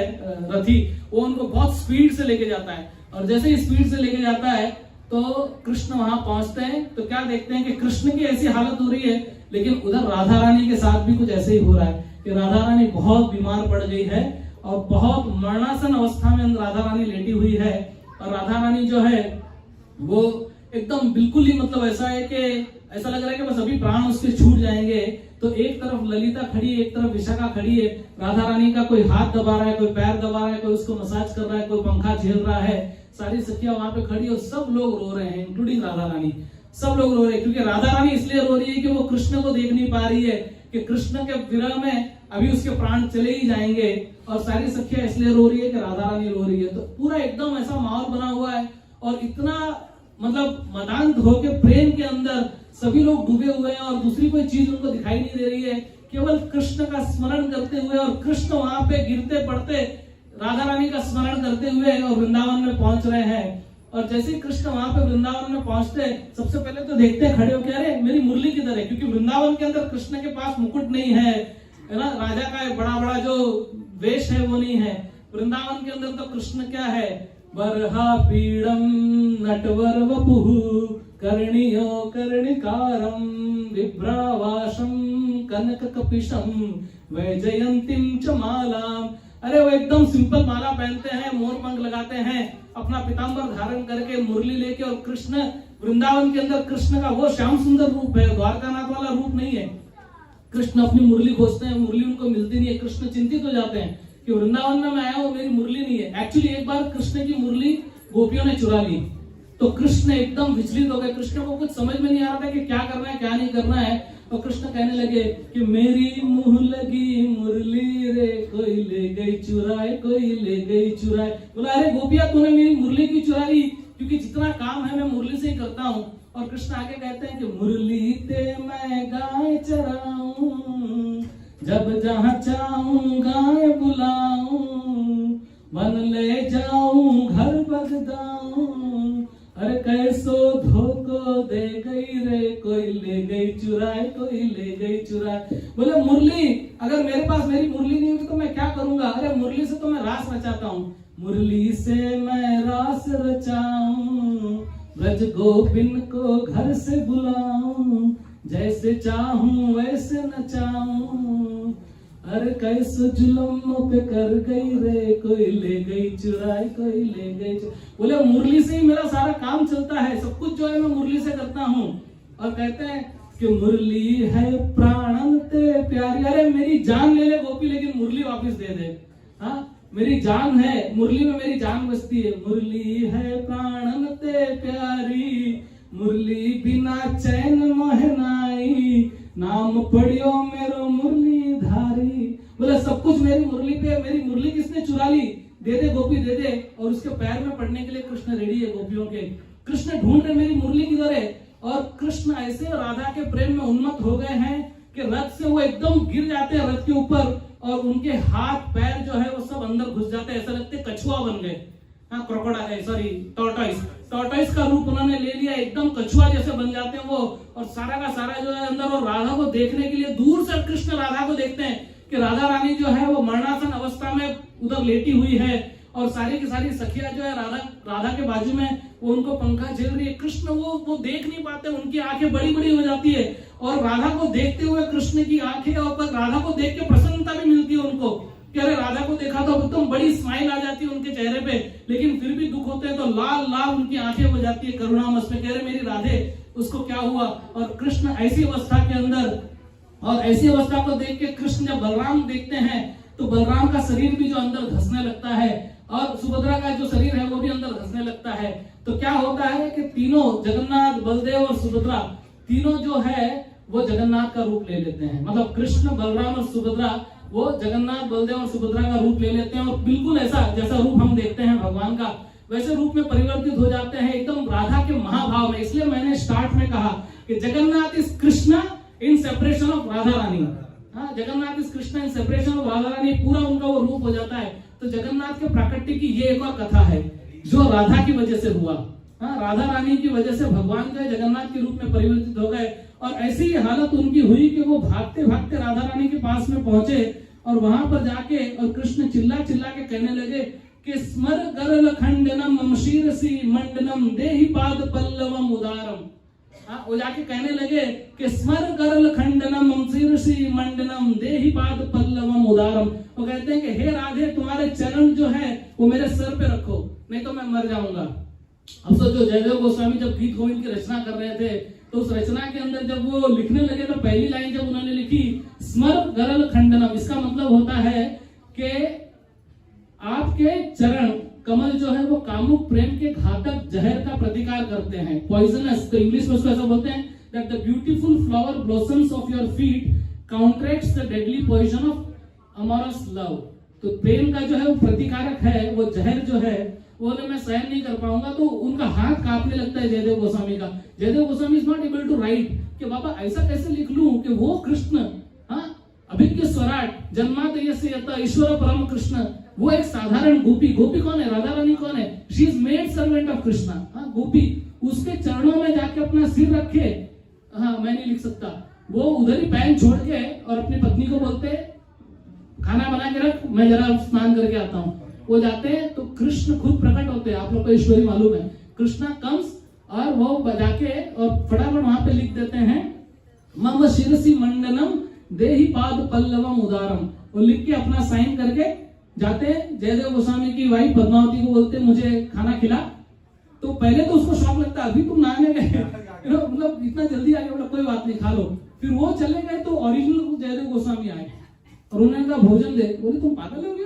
रथी, वो उनको बहुत स्पीड से लेके जाता है। और जैसे ही स्पीड से लेके जाता है तो कृष्ण वहां पहुंचते हैं तो क्या देखते हैं कि कृष्ण की ऐसी हालत हो रही है, लेकिन उधर राधा रानी के साथ भी कुछ ऐसे ही हो रहा है कि राधा रानी बहुत बीमार पड़ गई है और बहुत मरणासन अवस्था में राधा रानी लेटी हुई है। और राधा रानी जो है वो एकदम बिल्कुल ही मतलब ऐसा है कि ऐसा लग रहा है कि बस अभी प्राण उसके छूट जाएंगे। तो एक तरफ ललिता खड़ी है, एक तरफ विशाखा खड़ी है। राधा रानी का कोई हाथ दबा रहा है, कोई पैर दबा रहा है, कोई उसको मसाज कर रहा है, कोई पंखा झेल रहा है। सारी सखियां वहां पे खड़ी और सब लोग रो रहे हैं, इंक्लूडिंग राधा रानी। सब लोग रो रहे हैं क्योंकि राधा रानी इसलिए रो रही है कि वो कृष्ण को देख नहीं पा रही है कि कृष्ण के विरह में अभी उसके प्राण चले ही जाएंगे। और सारी सखियां इसलिए रो रही है कि राधा रानी रो रही है। तो पूरा एकदम ऐसा माहौल बना हुआ है और इतना मतलब मदांत होके प्रेम के अंदर सभी लोग डूबे हुए हैं और दूसरी कोई चीज उनको दिखाई नहीं दे रही है, केवल कृष्ण का स्मरण करते हुए। और कृष्ण वहां पे गिरते पड़ते राधा रानी का स्मरण करते हुए और वृंदावन में पहुंच रहे हैं। और जैसे ही कृष्ण वहां पे वृंदावन में पहुंचते सबसे पहले तो देखते खड़े हो क्या रे मेरी मुरली किधर है, क्योंकि वृंदावन के अंदर कृष्ण के पास मुकुट नहीं है ना, राजा का बड़ा बड़ा जो वेश है वो नहीं है। वृंदावन के अंदर तो कृष्ण क्या है, बरहा पीड़म नटवर वपुः कर्णियो कर्णिकारम विभ्रावासम कनक कपिशम वैजयंतीम च मालाम। अरे वो एकदम सिंपल माला पहनते हैं, मोर पंख लगाते हैं, अपना पीतांबर धारण करके मुरली लेके। और कृष्ण वृंदावन के अंदर कृष्ण का वो श्याम सुंदर रूप है, द्वारकानाथ वाला रूप नहीं है। कृष्ण अपनी मुरली खोजते हैं, मुरली उनको मिलती नहीं है। कृष्ण चिंतित हो जाते हैं कि वृंदावन में मैं आया हूं, मेरी मुरली नहीं है। एक्चुअली एक बार कृष्ण की मुरली गोपियों ने चुरा ली तो कृष्ण एकदम विचलित हो गए। कृष्ण को कुछ समझ में नहीं आ रहा था कि क्या करना है क्या नहीं करना है। और कृष्ण कहने लगे कि मेरी मुंह लगी मुरली रे कोई ले गई चुराए, कोई ले गई चुराए। बोला अरे गोपिया तूने मेरी मुरली क्यों चुरा ली, क्योंकि जितना काम है मैं मुरली से ही करता हूँ। और कृष्ण आगे कहते हैं कि मुरली ते मैं गाय चराऊं, जब जहाँ चाहूं गाय बुलाऊं, मन ले जाऊं घर बगदाऊं। अरे कैसो धोखो दे गई रे कोई ले गई चुराए, कोई ले गई चुराए। बोले मुरली अगर मेरे पास मेरी मुरली नहीं होगी तो मैं क्या करूंगा। अरे मुरली से तो मैं रास रचाता हूँ, मुरली से मैं रास रचाऊं, ब्रज गोपिन को घर से बुलाऊं, जैसे चाहूं वैसे नचाऊं। अरे कैसे जुल्म पे कर गई रे कोई ले गई चुराए, कोई ले गई चुराए। बोले मुरली से ही मेरा सारा काम चलता है, सब कुछ जो है मैं मुरली से करता हूँ। और कहते हैं कि मुरली है प्राणन ते प्यारी। अरे मेरी जान ले ले गोपी लेकिन मुरली वापस दे दे। हाँ मेरी जान है, मुरली में मेरी जान बसती है। मुरली है प्राणन ते प्यारी, मुरली बिना चैन मोहनाई, नाम पढ़ियो मेरो मुरली धारी। बोले सब कुछ मेरी मुरली पे, मेरी मुरली किसने चुरा ली, दे दे गोपी दे दे। और उसके पैर में पड़ने के लिए कृष्ण रेडी है गोपियों के। कृष्ण ढूंढ रहे मेरी मुरली किधर है। और कृष्ण ऐसे राधा के प्रेम में उन्मत्त हो गए हैं कि रथ से वो एकदम गिर जाते हैं रथ के ऊपर और उनके हाथ पैर जो है वो सब अंदर घुस जाते हैं, ऐसा लगते कछुआ बन गए। हाँ क्रोकोडाइल सॉरी टॉर्टोइस का रूप उन्होंने ले लिया, एकदम कछुआ जैसे बन जाते हैं वो। और सारा का सारा जो है अंदर, और राधा को देखने के लिए दूर से कृष्ण राधा को देखते हैं कि राधा रानी जो है वो मरणासन अवस्था में उधर लेटी हुई है और सारी की सारी सखियां जो है राधा के बाजू में वो उनको पंखा झेल रही है। कृष्ण वो देख नहीं पाते, उनकी आंखें बड़ी बड़ी हो जाती है और राधा को देखते हुए कृष्ण की आंखें और राधा को देख के प्रसन्नता भी मिलती है उनको कि अरे राधा को देखा तो एकदम बड़ी स्माइल आ जाती है उनके चेहरे पे। लेकिन फिर भी दुख होते हैं तो लाल लाल उनकी आंखें हो जाती है करुणामस में, कह रहे मेरी राधे उसको क्या हुआ। और कृष्ण ऐसी अवस्था के अंदर, और ऐसी अवस्था को देख के कृष्ण जब बलराम देखते हैं तो बलराम का शरीर भी जो अंदर धंसने लगता है और सुभद्रा का जो शरीर है वो भी अंदर धंसने लगता है। तो क्या होता है कि तीनों जगन्नाथ, बलदेव और सुभद्रा तीनों जो है वो जगन्नाथ का रूप ले लेते हैं। मतलब कृष्ण, बलराम और सुभद्रा वो जगन्नाथ, बलदेव और सुभद्रा का रूप ले लेते हैं और बिल्कुल ऐसा जैसा रूप हम देखते हैं भगवान का वैसे रूप में परिवर्तित हो जाते हैं एकदम राधा के महाभाव में। इसलिए मैंने स्टार्ट में कहा कि Jagannath is Krishna in separation of Radha Rani. हाँ, Jagannath is Krishna in separation of Radha Rani, पूरा उनका वो रूप हो जाता है। तो जगन्नाथ के प्राकट्य की ये एक और कथा है जो राधा की वजह से हुआ। हाँ, राधा रानी की वजह से भगवान जो है जगन्नाथ के रूप में परिवर्तित हो गए। और ऐसी ही हालत उनकी हुई कि वो भागते भागते राधा रानी के पास में पहुंचे और वहां पर जाके और कृष्ण चिल्ला चिल्ला के कहने लगे कि स्मर गरल खंडनम मम शीरसी मंडनम देहि पाद पल्लवम उदारम। हाँ, वो जाके कहने लगे कि स्मर गरल खंडनम मम शीरसी मंडनम देहि पाद पल्लवम उदारम। वो कहते हैं कि हे राधे, तुम्हारे चरण जो है वो मेरे सर पे रखो, नहीं तो मैं मर जाऊंगा। अब सोचो, जयदेव गोस्वामी जब गीत गोविंद की रचना कर रहे थे तो उस रचना के अंदर जब वो लिखने लगे तो पहली लाइन जब उन्होंने लिखी स्मर गरल खंडनम, इसका मतलब होता है कि आपके चरण कमल जो है वो कामुक प्रेम के घातक जहर का प्रतिकार करते हैं, पॉइजनस। तो इंग्लिश में उसको ऐसा बोलते हैं that the beautiful flower blossoms of your feet counteracts the deadly poison of amorous love. तो प्रेम का जो है वो प्रतिकारक है, वो जहर जो है वो मैं सहन नहीं कर पाऊंगा। तो उनका हाथ कांपने लगता है जयदेव गोस्वामी का। Jayadev Goswami is not able to write कि बाबा ऐसा कैसे लिख लूं कि वो कृष्ण, हाँ, अभिज्ञ स्वराट जन्मात यस्य ईश्वर परम कृष्ण, वो एक साधारण गोपी। गोपी कौन है? राधा रानी कौन है? She is maid servant of Krishna. हाँ, गोपी उसके चरणों में जाके अपना सिर रखे, हाँ, मैं नहीं लिख सकता। वो उधर ही पैन छोड़ के और अपनी पत्नी को बोलते खाना बना के रख, मैं जरा स्नान करके आता हूँ। वो जाते हैं तो कृष्ण खुद प्रकट होते हैं। आप लोग को ईश्वरी मालूम है, कृष्णा कम्स और वो बजा के और फटाफट वहां पे लिख देते हैं मम शिरसी मंडनम देहि पाद पल्लवम उदारम। वो लिख के अपना साइन करके जाते हैं। जयदेव गोस्वामी की वाइफ पद्मावती को बोलते मुझे खाना खिला। तो पहले तो उसको शौक लगता है, अभी तुम नहाने गए, मतलब इतना जल्दी आ गया, बोला कोई बात नहीं खा लो। फिर वो चले गए तो ओरिजिनल जयदेव गोस्वामी आए और उन्होंने कहा भोजन दे। बोले तुम पागल हो गए,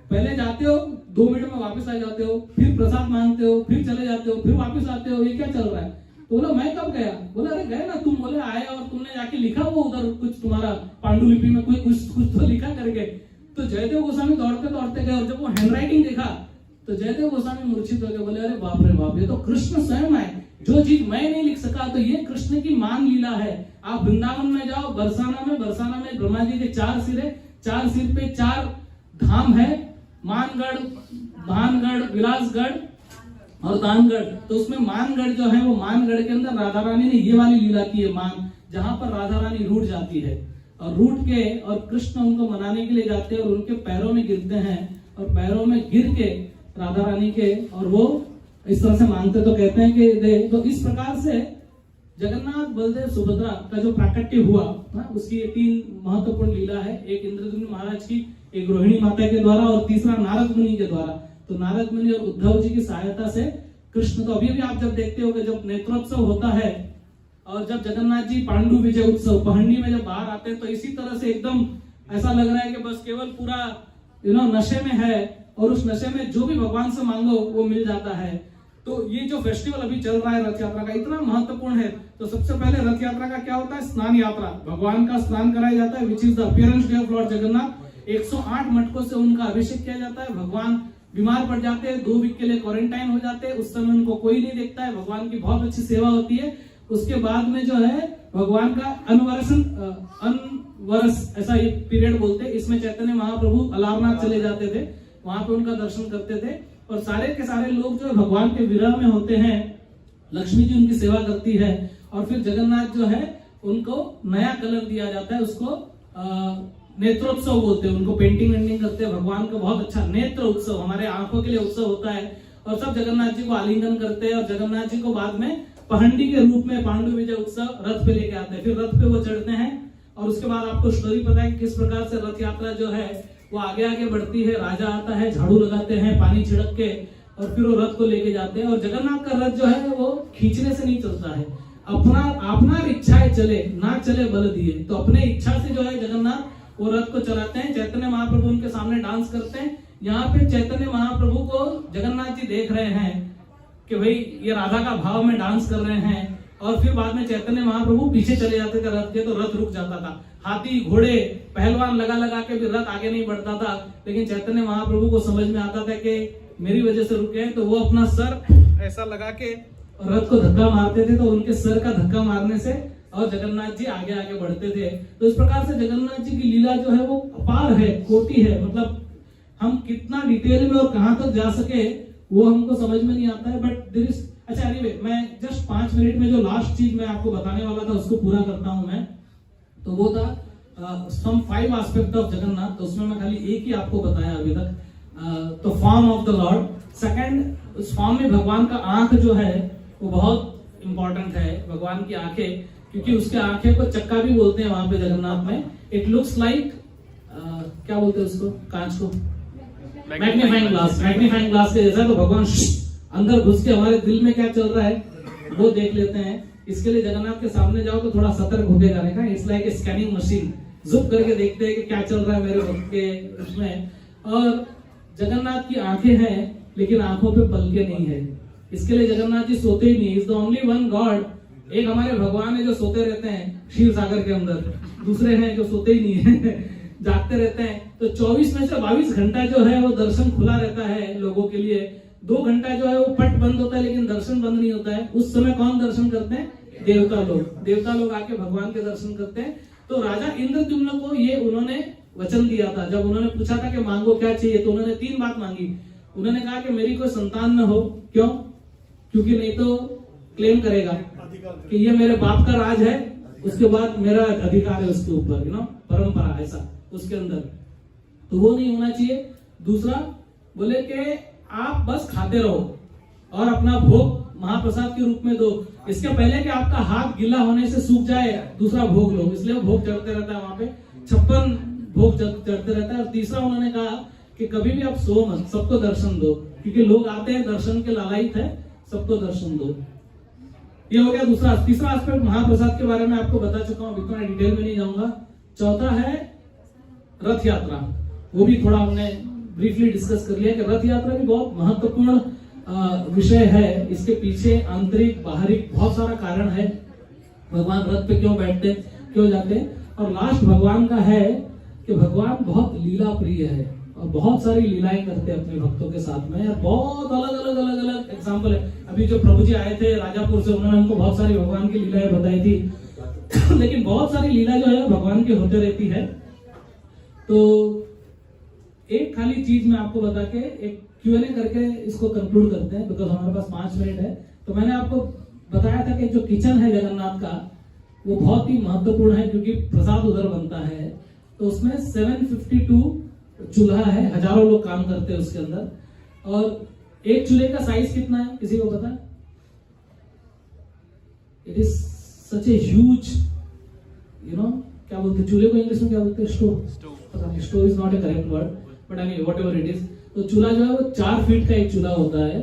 पहले जाते हो 2 मिनट में वापस आ जाते हो, फिर प्रसाद मांगते हो, फिर चले जाते हो, फिर वापस आते हो, ये क्या चल रहा है? तो बोला मैं कब गया? बोला अरे गए ना तुम। बोले आए और तुमने जाके लिखा वो उधर कुछ तुम्हारा पांडुलिपि में कोई कुछ तो लिखा करके। तो जयदेव गोस्वामी दौड़ते दौड़ते गए और जब वो हैंडराइटिंग देखा तो जयदेव गोस्वामी मूर्छित हो गए। बोले अरे बाप रे बाप, ये तो कृष्ण स्वयं है। जो चीज मैं नहीं लिख सका तो ये कृष्ण की मान लीला है। आप वृंदावन में जाओ, बरसाना में ब्रह्मा जी के 4 सिर है, 4 सिर पे 4 धाम है, मानगढ़, भानगढ़, विलासगढ़ और दानगढ़। तो उसमें मानगढ़ जो है वो मानगढ़ के अंदर राधा रानी ने ये वाली लीला की है, मान, जहां पर राधा रानी रूठ जाती है और रूठ के और कृष्ण उनको मनाने के लिए जाते हैं और उनके पैरों में गिरते हैं और पैरों में गिर के राधा रानी के और वो इस तरह से मांगते तो कहते हैं कि दे। तो इस प्रकार से जगन्नाथ बलदेव सुभद्रा का जो प्राकट्य हुआ, उसकी 3 महत्वपूर्ण लीला है। एक इंद्रद्युम्न महाराज की, एक रोहिणी माता के द्वारा और तीसरा नारद मुनि के द्वारा। तो नारद मुनि और उद्धव जी की सहायता से कृष्ण, तो अभी भी आप जब देखते हो जब नेत्रोत्सव होता है और जब जगन्नाथ जी पांडु विजय उत्सव पहंडी में जब बाहर आते हैं तो इसी तरह से एकदम ऐसा लग रहा है कि बस केवल पूरा नशे में है और उस नशे में जो भी भगवान से मांगो वो मिल जाता है। तो ये जो फेस्टिवल अभी चल रहा है रथ यात्रा का, इतना महत्वपूर्ण है। तो सबसे पहले रथ यात्रा का क्या होता है? स्नान यात्रा, भगवान का स्नान कराया जाता है, which is the appearance day of Lord Jagannath. 108 मटकों से उनका अभिषेक किया जाता है। भगवान बीमार पड़ जाते हैं, 2 वीक के लिए क्वारंटाइन हो जाते हैं, उस समय उनको कोई नहीं देखता है, भगवान की बहुत अच्छी सेवा होती है। उसके बाद में जो है भगवान का अनवरस ऐसा ये पीरियड बोलते हैं। इसमें चैतन्य महाप्रभु अलारनाथ चले जाते थे, वहां पे उनका दर्शन करते थे और सारे के सारे लोग जो भगवान के विरह में होते हैं, लक्ष्मी जी उनकी सेवा करती है और फिर जगन्नाथ जो है उनको नया कलर दिया जाता है, उसको नेत्रोत्सव बोलते हैं, उनको पेंटिंग वेंटिंग करते हैं। भगवान का बहुत अच्छा नेत्र उत्सव, हमारे आंखों के लिए उत्सव होता है और सब जगन्नाथ जी को आलिंगन करते हैं और जगन्नाथ जी को बाद में पहंडी के रूप में पांडु विजय उत्सव रथ पे लेके आते हैं। फिर रथ पे वो चढ़ते हैं और उसके बाद आपको स्टोरी पता है कि किस प्रकार से रथ यात्रा जो है वो आगे आगे बढ़ती है। राजा आता है, झाड़ू लगाते हैं पानी छिड़क के और फिर वो रथ को लेके जाते हैं। और जगन्नाथ का रथ जो है वो खींचने से नहीं चलता है, अपना इच्छा चले ना चले बल दिए। तो अपने इच्छा से जो है जगन्नाथ वो रथ को चलाते हैं। चैतन्य महाप्रभु उनके सामने डांस करते हैं। यहाँ पे चैतन्य महाप्रभु को जगन्नाथ जी देख रहे हैं कि भाई ये राधा का भाव में डांस कर रहे हैं और फिर बाद में चैतन्य महाप्रभु पीछे चले जाते थे रथ के, तो रथ रुक जाता था। हाथी घोड़े पहलवान लगा के भी रथ आगे नहीं बढ़ता था, लेकिन चैतन्य महाप्रभु को समझ में आता था कि मेरी वजह से रुके, तो वो अपना सर ऐसा लगा के रथ को धक्का मारते थे। तो उनके सर का धक्का मारने से और जगन्नाथ जी आगे आगे बढ़ते थे। तो इस प्रकार से जगन्नाथ जी की लीला जो है वो अपार है, कोटि है। मतलब हम कितना डिटेल में और कहां तक जा सके वो हमको समझ में नहीं आता है, बट देयर इज अच्छा एनीवे मैं जस्ट 5 मिनट में जो लास्ट चीज मैं आपको बताने वाला था उसको पूरा करता हूं मैं। तो वो था सम 5 एस्पेक्ट ऑफ जगन्नाथ, तो उसमें मैं खाली एक ही आपको बताया अभी तक। तो form of the Lord, second उस फॉर्म में भगवान का आंख जो है वो बहुत इंपॉर्टेंट है, भगवान की आंखें, क्योंकि उसके आंखें को चक्का भी बोलते हैं वहां पे जगन्नाथ में। इट लुक्स लाइक क्या बोलते हैं उसको, कांच को मैग्नीफाइंग ग्लास, मैग्नीफाइंग ग्लास के जैसा। तो भगवान अंदर घुस के हमारे दिल में क्या चल रहा है वो देख लेते हैं। इसके लिए जगन्नाथ के सामने जाओ तो थोड़ा सतर्क होके जाने का। It's like a scanning machine, जुप करके देखते हैं कि क्या चल रहा है मेरे भक्त के उसमें। और जगन्नाथ की आंखें हैं लेकिन आंखों पे पलके नहीं है, इसके लिए जगन्नाथ जी सोते ही नहीं। Is the only one God, एक हमारे भगवान है जो सोते रहते हैं क्षीर सागर के अंदर, दूसरे हैं जो सोते ही नहीं है जागते रहते हैं। तो 24 में से 22 घंटा जो है वो दर्शन खुला रहता है लोगों के लिए। 2 घंटा जो है वो पट बंद होता है लेकिन दर्शन बंद नहीं होता है। उस समय कौन दर्शन करते हैं? देवता लोग। देवता लोग आके भगवान के दर्शन करते हैं। तो राजा इंद्रद्युम्न को ये उन्होंने वचन दिया था, जब उन्होंने पूछा था कि मांगो क्या चाहिए, तो उन्होंने 3 बात मांगी। उन्होंने कहा कि मेरी कोई संतान न हो, क्यों? क्योंकि नहीं तो क्लेम करेगा कि ये मेरे बाप का राज है, उसके बाद मेरा अधिकार है उसके ऊपर, परंपरा ऐसा उसके अंदर, तो वो नहीं होना चाहिए। दूसरा बोले कि आप बस खाते रहो और अपना भोग महाप्रसाद के रूप में दो, इसके पहले कि आपका हाथ गीला होने से सूख जाए दूसरा भोग लो। इसलिए भोग चढ़ते रहता है वहां पे, 56 भोग चढ़ते रहता है। और तीसरा उन्होंने कहा कि कभी भी आप सो मत, सबको दर्शन दो, क्योंकि लोग आते हैं दर्शन के लालायित है, सबको दर्शन दो। ये हो गया दूसरा। तीसरा एस्पेक्ट महाप्रसाद के बारे में आपको बता चुका हूं, इतना डिटेल में नहीं जाऊंगा। चौथा है रथ यात्रा, वो भी थोड़ा हमने ब्रीफली डिस्कस कर लिया कि रथ यात्रा भी बहुत महत्वपूर्ण विषय है। इसके पीछे आंतरिक बाहरी बहुत सारा कारण है, भगवान रथ पे क्यों बैठते, क्यों जाते। और लास्ट भगवान का है कि भगवान बहुत लीला प्रिय है और बहुत सारी लीलाएं करते हैं अपने भक्तों के साथ में। बहुत अलग एग्जाम्पल है। अभी जो प्रभु जी आए थे राजापुर से, उन्होंने हमको बहुत सारी भगवान की लीलाएं बताई थी लेकिन बहुत सारी लीला जो है भगवान की होते रहती है। तो एक खाली चीज मैं आपको बता के एक Q&A करके इसको कंक्लूड करते हैं, बिकॉज हमारे पास 5 मिनट है। तो मैंने आपको बताया था कि जो किचन है जगन्नाथ का वो बहुत ही महत्वपूर्ण है, क्योंकि प्रसाद उधर बनता है। तो उसमें 752 चूल्हा है, हजारों लोग काम करते हैं उसके अंदर। और एक चूल्हे का साइज कितना है, किसी को पता है? It is such a huge, क्या बोलते हैं चूल्हे को इंग्लिश में, क्या बोलते हैं? स्टोव। पता नहीं, stove is not A correct word, but I mean whatever it is. तो चूल्हा जो है वो 4 फीट का एक चूल्हा होता है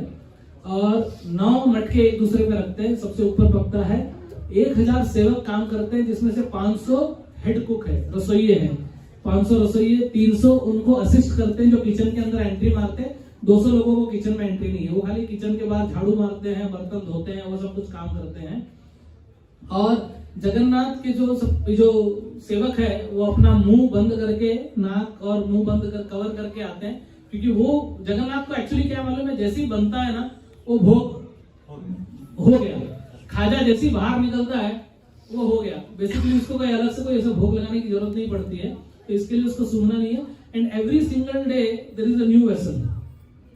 और 9 मटके एक दूसरे पे रखते हैं, सबसे ऊपर पकता है। 1000 सेवक काम करते हैं, जिसमें से 500 हेड कुक है, रसोइये हैं। 500 रसोइये, 300 उनको असिस्ट करते हैं जो किचन के अंदर एंट्री मारते हैं। 200 लोगों को किचन में एंट्री नहीं है, वो खाली किचन के बाहर झाड़ू मारते हैं, बर्तन धोते हैं, वो सब कुछ काम करते हैं। और जगन्नाथ के जो सेवक है वो अपना मुंह बंद करके, नाक और मुंह बंद कर कवर करके आते हैं, क्योंकि वो जगन्नाथ को एक्चुअली क्या मालूम है, जैसे ही बनता है ना वो भोग हो गया, खाजा जैसे ही बाहर निकलता है वो हो गया। बेसिकली उसको कोई अलग से कोई ऐसा भोग लगाने की जरूरत नहीं पड़ती है, तो इसके लिए उसको सूंघना नहीं है। And every single day there is a new vessel,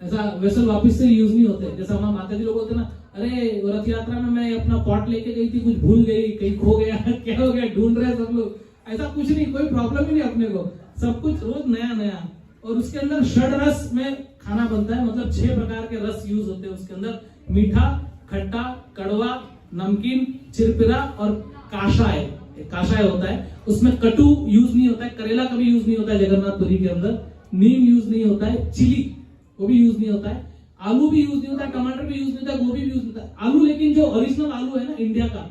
ऐसा वेसल वापस से यूज नहीं होते। जैसा हमारे माता जी लोग बोलते ना, अरे रथ यात्रा में मैं अपना पॉट लेके गई थी, कुछ भूल गई, कहीं खो गया, क्या हो गया, ढूंढ रहे सब लोग। ऐसा कुछ नहीं, कोई प्रॉब्लम ही नहीं अपने को, सब कुछ रोज नया नया। और उसके अंदर षड रस में खाना बनता है, मतलब 6 प्रकार के रस यूज होते हैं उसके अंदर। मीठा, खट्टा, कड़वा, नमकीन, चिरपिरा और काशाय। काशाय होता है, उसमें कटु यूज नहीं होता है, करेला कभी यूज नहीं होता है जगन्नाथपुरी के अंदर, नीम यूज नहीं होता है, चिली वो भी यूज नहीं होता है, आलू भी यूज नहीं होता है, टमाटर भी यूज नहीं होता है, गोभी भी यूज नहीं होता है। आलू लेकिन जो ओरिजिनल आलू है ना इंडिया का,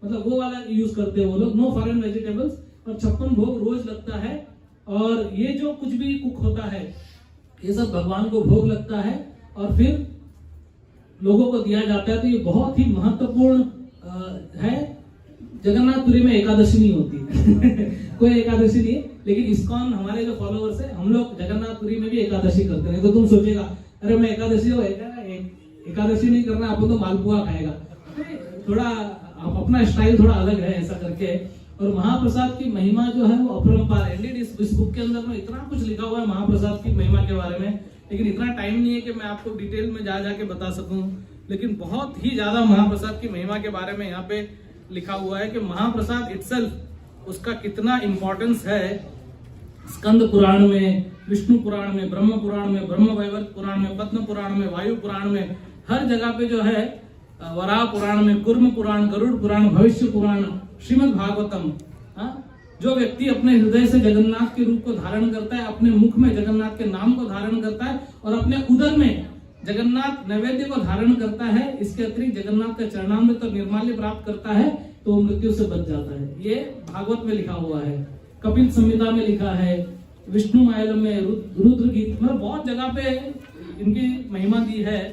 मतलब वो वाला यूज करते हैं वो लोग। No foreign vegetables. और 56 भोग रोज लगता है। और ये जो कुछ भी कुक होता है ये सब भगवान को भोग लगता है और फिर लोगों को दिया जाता है। तो ये बहुत ही महत्वपूर्ण है। जगन्नाथपुरी में एकादशी नहीं होती कोई एकादशी नहीं है, लेकिन इस्कॉन हमारे जो फॉलोअर्स है, हम लोग जगन्नाथपुरी में भी एकादशी करते हैं। तो तुम सोचेगा अरे मैं एकादशी हो, एकादशी नहीं करना, आपको तो मालपुआ खाएगा। थोड़ा अपना स्टाइल थोड़ा अलग है ऐसा करके। और महाप्रसाद की महिमा जो है वो अपरंपार है। इंडीड इस बुक के अंदर में इतना कुछ लिखा हुआ है महाप्रसाद की महिमा के बारे में, लेकिन इतना टाइम नहीं है कि मैं आपको डिटेल में जा जाके बता सकूं। लेकिन बहुत ही ज्यादा महाप्रसाद की महिमा के बारे में यहाँ पे लिखा हुआ है कि महाप्रसाद इटसेल्फ उसका कितना इंपॉर्टेंस है। स्कंद पुराण में, विष्णु पुराण में, ब्रह्म पुराण में, ब्रह्म वैवर्त पुराण में, पद्म पुराण में, वायु पुराण में, हर जगह पे जो है, वराह पुराण में, कुर्म पुराण, गरुड़ पुराण, भविष्य पुराण, श्रीमद् भागवतम, जो व्यक्ति अपने हृदय से जगन्नाथ के रूप को धारण करता है, अपने मुख में जगन्नाथ के नाम को धारण करता है और अपने उदर में जगन्नाथ नैवेद्य को धारण करता है, इसके अतिरिक्त जगन्नाथ का चरणामृत और निर्माल्य प्राप्त करता है, तो वो मृत्यु से बच जाता है। ये भागवत में लिखा हुआ है, कपिल संहिता में लिखा है, विष्णु मायलम में, रुद्र गीत, मतलब बहुत जगह पे इनकी महिमा दी है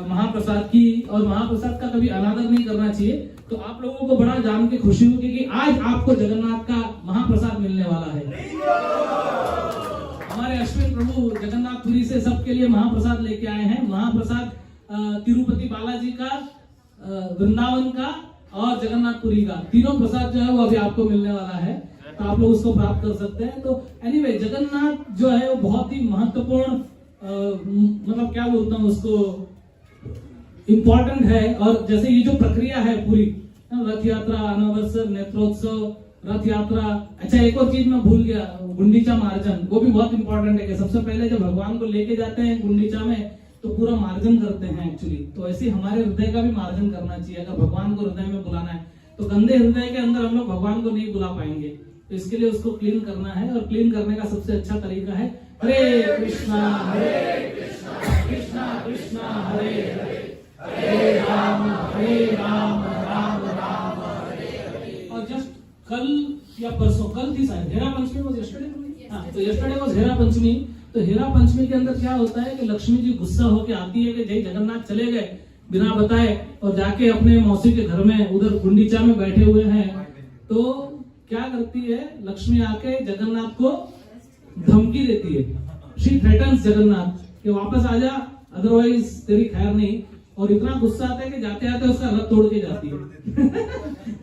महाप्रसाद की। और महाप्रसाद का कभी अनादर नहीं करना चाहिए। तो आप लोगों को बड़ा जान के खुशी होगी कि आज आपको जगन्नाथ का महाप्रसाद मिलने वाला है। हमारे अश्विन प्रभु जगन्नाथपुरी से सबके लिए महाप्रसाद लेके आए हैं। महाप्रसाद तिरुपति बालाजी का, वृंदावन का और जगन्नाथपुरी का, तीनों प्रसाद जो है वो अभी आपको मिलने वाला है, तो आप लोग उसको प्राप्त कर सकते हैं। तो एनीवे जगन्नाथ जो है वो बहुत ही महत्वपूर्ण, मतलब क्या बोलता हूँ उसको, इम्पोर्टेंट है। और जैसे ये जो प्रक्रिया है पूरी, रथ यात्रा, अनावसर, नेत्रोत्सव, रथ यात्रा, अच्छा एक और चीज मैं भूल गया, गुंडीचा मार्जन, वो भी बहुत इंपॉर्टेंट है कि सबसे पहले जब भगवान को लेके जाते हैं गुंडीचा में तो पूरा मार्जन करते हैं एक्चुअली। तो ऐसे हमारे हृदय का भी मार्जन करना चाहिए। अगर भगवान को हृदय में बुलाना है तो गंदे हृदय के अंदर हम लोग भगवान को नहीं बुला पाएंगे, तो इसके लिए उसको क्लीन करना है। और क्लीन करने का सबसे अच्छा तरीका है हरे कृष्णा कृष्णा कृष्णा हरे हरे, हरे राम राम राम हरे हरे। और जस्ट कल या परसों, कल थी शायद हेरा पंचमी, वो यस्टरडे, हाँ, तो यस्टरडे वाज हेरा पंचमी। तो हेरा पंचमी के अंदर क्या होता है कि लक्ष्मी जी गुस्सा होके आती है कि जय जगन्नाथ चले गए बिना बताए और जाके अपने मौसी के घर में उधर गुंडीचा में बैठे हुए हैं। तो क्या करती है लक्ष्मी, आके जगन्नाथ को धमकी देती है। शी थ्रेटन्स जगन्नाथ कि वापस आ जा, अदरवाइज तेरी खैर नहीं। और इतना गुस्सा आता है कि जाते आते उसका रथ तोड़ के जाती है।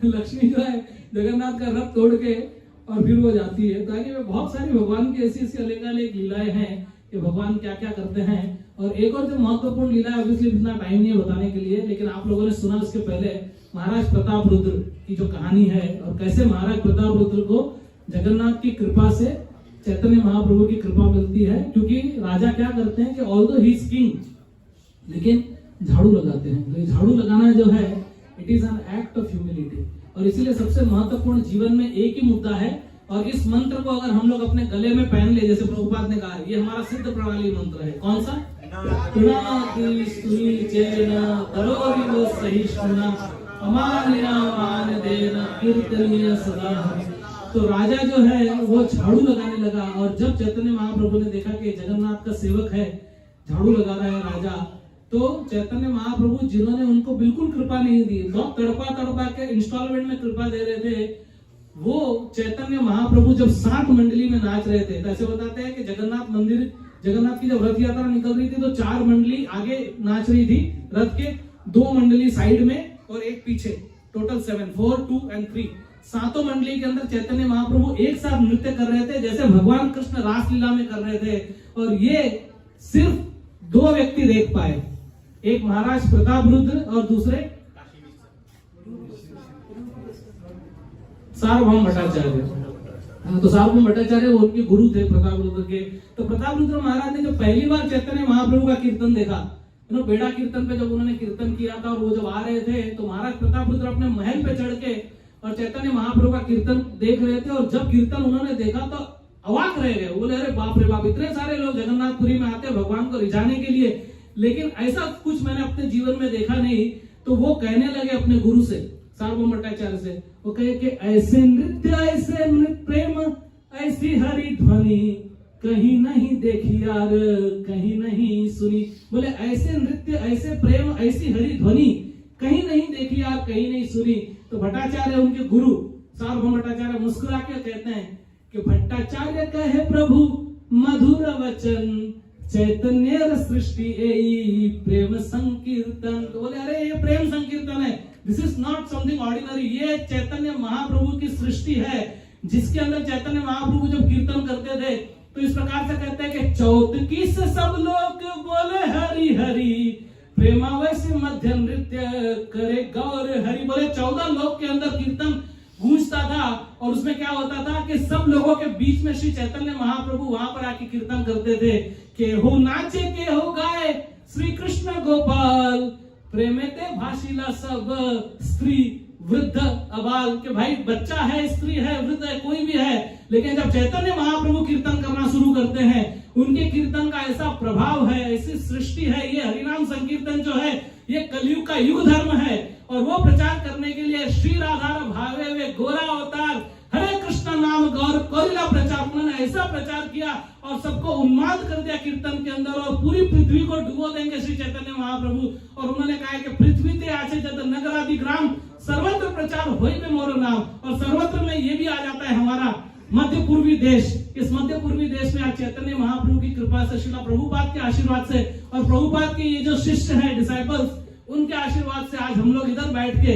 लक्ष्मी जो है जगन्नाथ का रथ तोड़ के और फिर वो जाती है। ताकि बहुत सारी भगवान की ऐसी ऐसी अलग-अलग लीलाएं हैं कि भगवान क्या क्या करते हैं। और एक और जो महत्वपूर्ण लीला है, ऑब्वियसली इतना टाइम नहीं है बताने के लिए, लेकिन आप लोगों ने सुना उसके पहले महाराज प्रताप रुद्र की जो कहानी है, और कैसे महाराज प्रताप रुद्र को जगन्नाथ की कृपा से चैतन्य महाप्रभु की कृपा मिलती है। क्योंकि राजा क्या करते हैं कि ऑल्दो ही इज किंग, लेकिन झाड़ू लगाते हैं। तो ये झाड़ू लगाना जो है, it is an act of humility. और इसीलिए सबसे महत्वपूर्ण जीवन में एक ही मुद्दा है, और इस मंत्र को अगर हम लोग अपने गले में पहन ले, जैसे प्रभुपाद ने कहा, ये हमारा सिद्ध प्रणाली मंत्र है। कौन सा? तो राजा जो है वो झाड़ू लगाने लगा, और जब चैतन्य महाप्रभु ने देखा कि जगन्नाथ का सेवक है, झाड़ू लगा रहा है राजा, तो चैतन्य महाप्रभु जिन्होंने उनको बिल्कुल कृपा नहीं दी, बहुत तड़पा तड़पा के इंस्टॉलमेंट में कृपा दे रहे थे, वो चैतन्य महाप्रभु जब 60 मंडली में नाच रहे थे, तो ऐसे बताते हैं कि जगन्नाथ मंदिर, जगन्नाथ की जब रथ यात्रा निकल रही थी तो 4 मंडली आगे नाच रही थी रथ के, 2 मंडली साइड में और एक पीछे, टोटल 7, 4, 2 and 3, 7 मंडली के अंदर चैतन्य महाप्रभु एक साथ नृत्य कर रहे थे, जैसे भगवान कृष्ण रासलीला में कर रहे थे। और ये सिर्फ 2 व्यक्ति देख पाए, एक महाराज प्रताप रुद्र और दूसरे सार्वभौम भट्टाचार्य। तो सार्वभौम भट्टाचार्य वो उनके गुरु थे प्रताप रुद्र के। तो प्रताप रुद्र महाराज ने जब पहली बार चैतन्य महाप्रभु का कीर्तन देखा, बेड़ा कीर्तन पे जब उन्होंने कीर्तन किया था और वो जब आ रहे थे, तो महाराज प्रताप रुद्र अपने महल पे चढ़ के और चैतन्य महाप्रभु का कीर्तन देख रहे थे। और जब कीर्तन उन्होंने देखा तो अवाक रह गए, बोले अरे बाप रे बाप, इतने सारे लोग जगन्नाथपुरी में आते हैं भगवान को रिझाने के लिए, लेकिन ऐसा कुछ मैंने अपने जीवन में देखा नहीं। तो वो कहने लगे अपने गुरु से, सार्वभौम भट्टाचार्य से, वो कहे कि ऐसे नृत्य प्रेम, ऐसी हरि ध्वनि कहीं नहीं देखी यार, कहीं नहीं सुनी। बोले ऐसे नृत्य, ऐसे प्रेम, ऐसी हरि ध्वनि कहीं नहीं देखी यार, कहीं नहीं सुनी। तो भट्टाचार्य उनके गुरु सार्वभौम भट्टाचार्य मुस्कुरा के कहते हैं कि भट्टाचार्य कहे प्रभु मधुर वचन, चैतन्य सृष्टि एई प्रेम संकीर्तन। तो बोले अरे ये प्रेम संकीर्तन है, this is not something ordinary, ये चैतन्य महाप्रभु की सृष्टि है, जिसके अंदर चैतन्य महाप्रभु जब कीर्तन करते थे तो इस प्रकार से कहते हैं कि चौतकी से सब लोग बोले हरि हरि, प्रेमावय से मध्य नृत्य करे गौर हरि। बोले 14 लोक के अंदर कीर्तन गूंजता था और उसमें क्या होता था कि सब लोगों के बीच में श्री चैतन्य महाप्रभु वहां पर आके कीर्तन करते थे के हो नाचे के हो गाए श्री कृष्ण गोपाल प्रेमेते भाषिला सब स्त्री वृद्ध अबाल। के भाई बच्चा है, स्त्री है, वृद्ध है, कोई भी है, लेकिन जब चैतन्य महाप्रभु कीर्तन करना शुरू करते हैं उनके कीर्तन का ऐसा प्रभाव है, ऐसी सृष्टि है। ये हरिनाम संकीर्तन जो है ये कलयुग का युग धर्म है और वो प्रचार करने के लिए श्री राधा भावे वे गोरा अवतार हरे कृष्ण नाम गौर कोरिला प्रचार, उन्होंने ऐसा प्रचार किया और सबको उन्माद कर दिया कीर्तन के अंदर और पूरी पृथ्वी को डुबो देंगे श्री चैतन्य महाप्रभु। और उन्होंने कहा कि पृथ्वी ते आचे जत नगरादि ग्राम सर्वत्र प्रचार होई में मोर नाम। और सर्वत्र में ये भी आ जाता है हमारा मध्य पूर्वी देश। इस मध्य पूर्वी देश में आज चैतन्य महाप्रभु की कृपा से, श्रीला प्रभुपाद के आशीर्वाद से और प्रभुपाद के ये जो शिष्य हैं डिसाइपल्स, उनके आशीर्वाद से आज हम लोग इधर बैठ के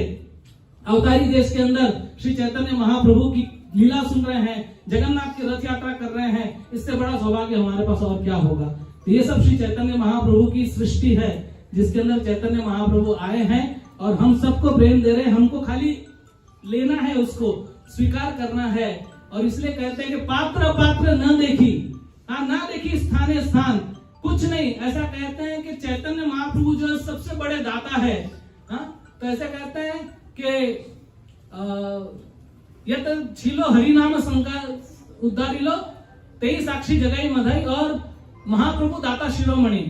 अवतारी देश के अंदर श्री चैतन्य महाप्रभु की लीला सुन रहे हैं, जगन्नाथ की रथ यात्रा कर रहे हैं। इससे बड़ा सौभाग्य हमारे पास और क्या होगा। तो ये सब श्री चैतन्य महाप्रभु की सृष्टि है जिसके अंदर चैतन्य महाप्रभु आए हैं और हम सबको प्रेम दे रहे हैं। हमको खाली लेना है, उसको स्वीकार करना है। और इसलिए कहते हैं कि पात्र पात्र न देखी, हाँ ना देखी स्थाने स्थान, कुछ नहीं। ऐसा कहते हैं कि चैतन्य महाप्रभु जो है सबसे बड़े दाता है। हाँ तो ऐसा कहते हैं कि यत छिलो हरिनाम संकार उद्धारिलो तेई साक्षी जगाई मधाई और महाप्रभु दाता शिरोमणि।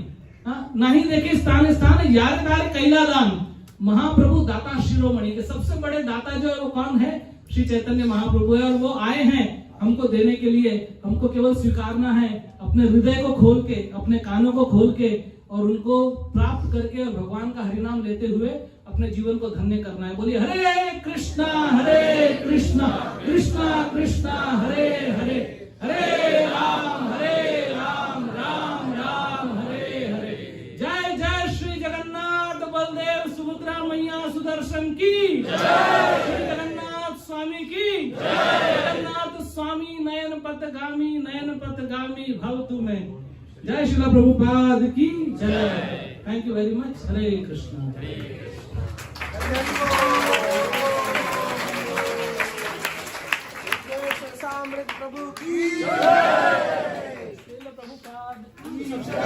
नहीं देखे स्थान स्थान यार तारे कैलादान, महाप्रभु दाता शिरोमणि के सबसे बड़े दाता जो है वो कौन है? श्री चैतन्य महाप्रभु है। और वो आए हैं हमको देने के लिए। हमको केवल स्वीकारना है, अपने हृदय को खोल के, अपने कानों को खोल के और उनको प्राप्त करके और भगवान का हरिनाम लेते हुए अपने जीवन को धन्य करना है। बोलिए हरे कृष्णा कृष्णा कृष्णा हरे हरे, हरे राम राम राम हरे हरे। जय जय श्री जगन्नाथ बलदेव सुभद्रा मैया सुदर्शन की जय, श्री जगन्नाथ स्वामी की जय, जगन्नाथ स्वामी नयन पथगामी भवतु में। जय श्रीला प्रभुपाद की जय। Thank you very much. Hare Krishna. प्रभु की जय। प्रभुपाद की जय।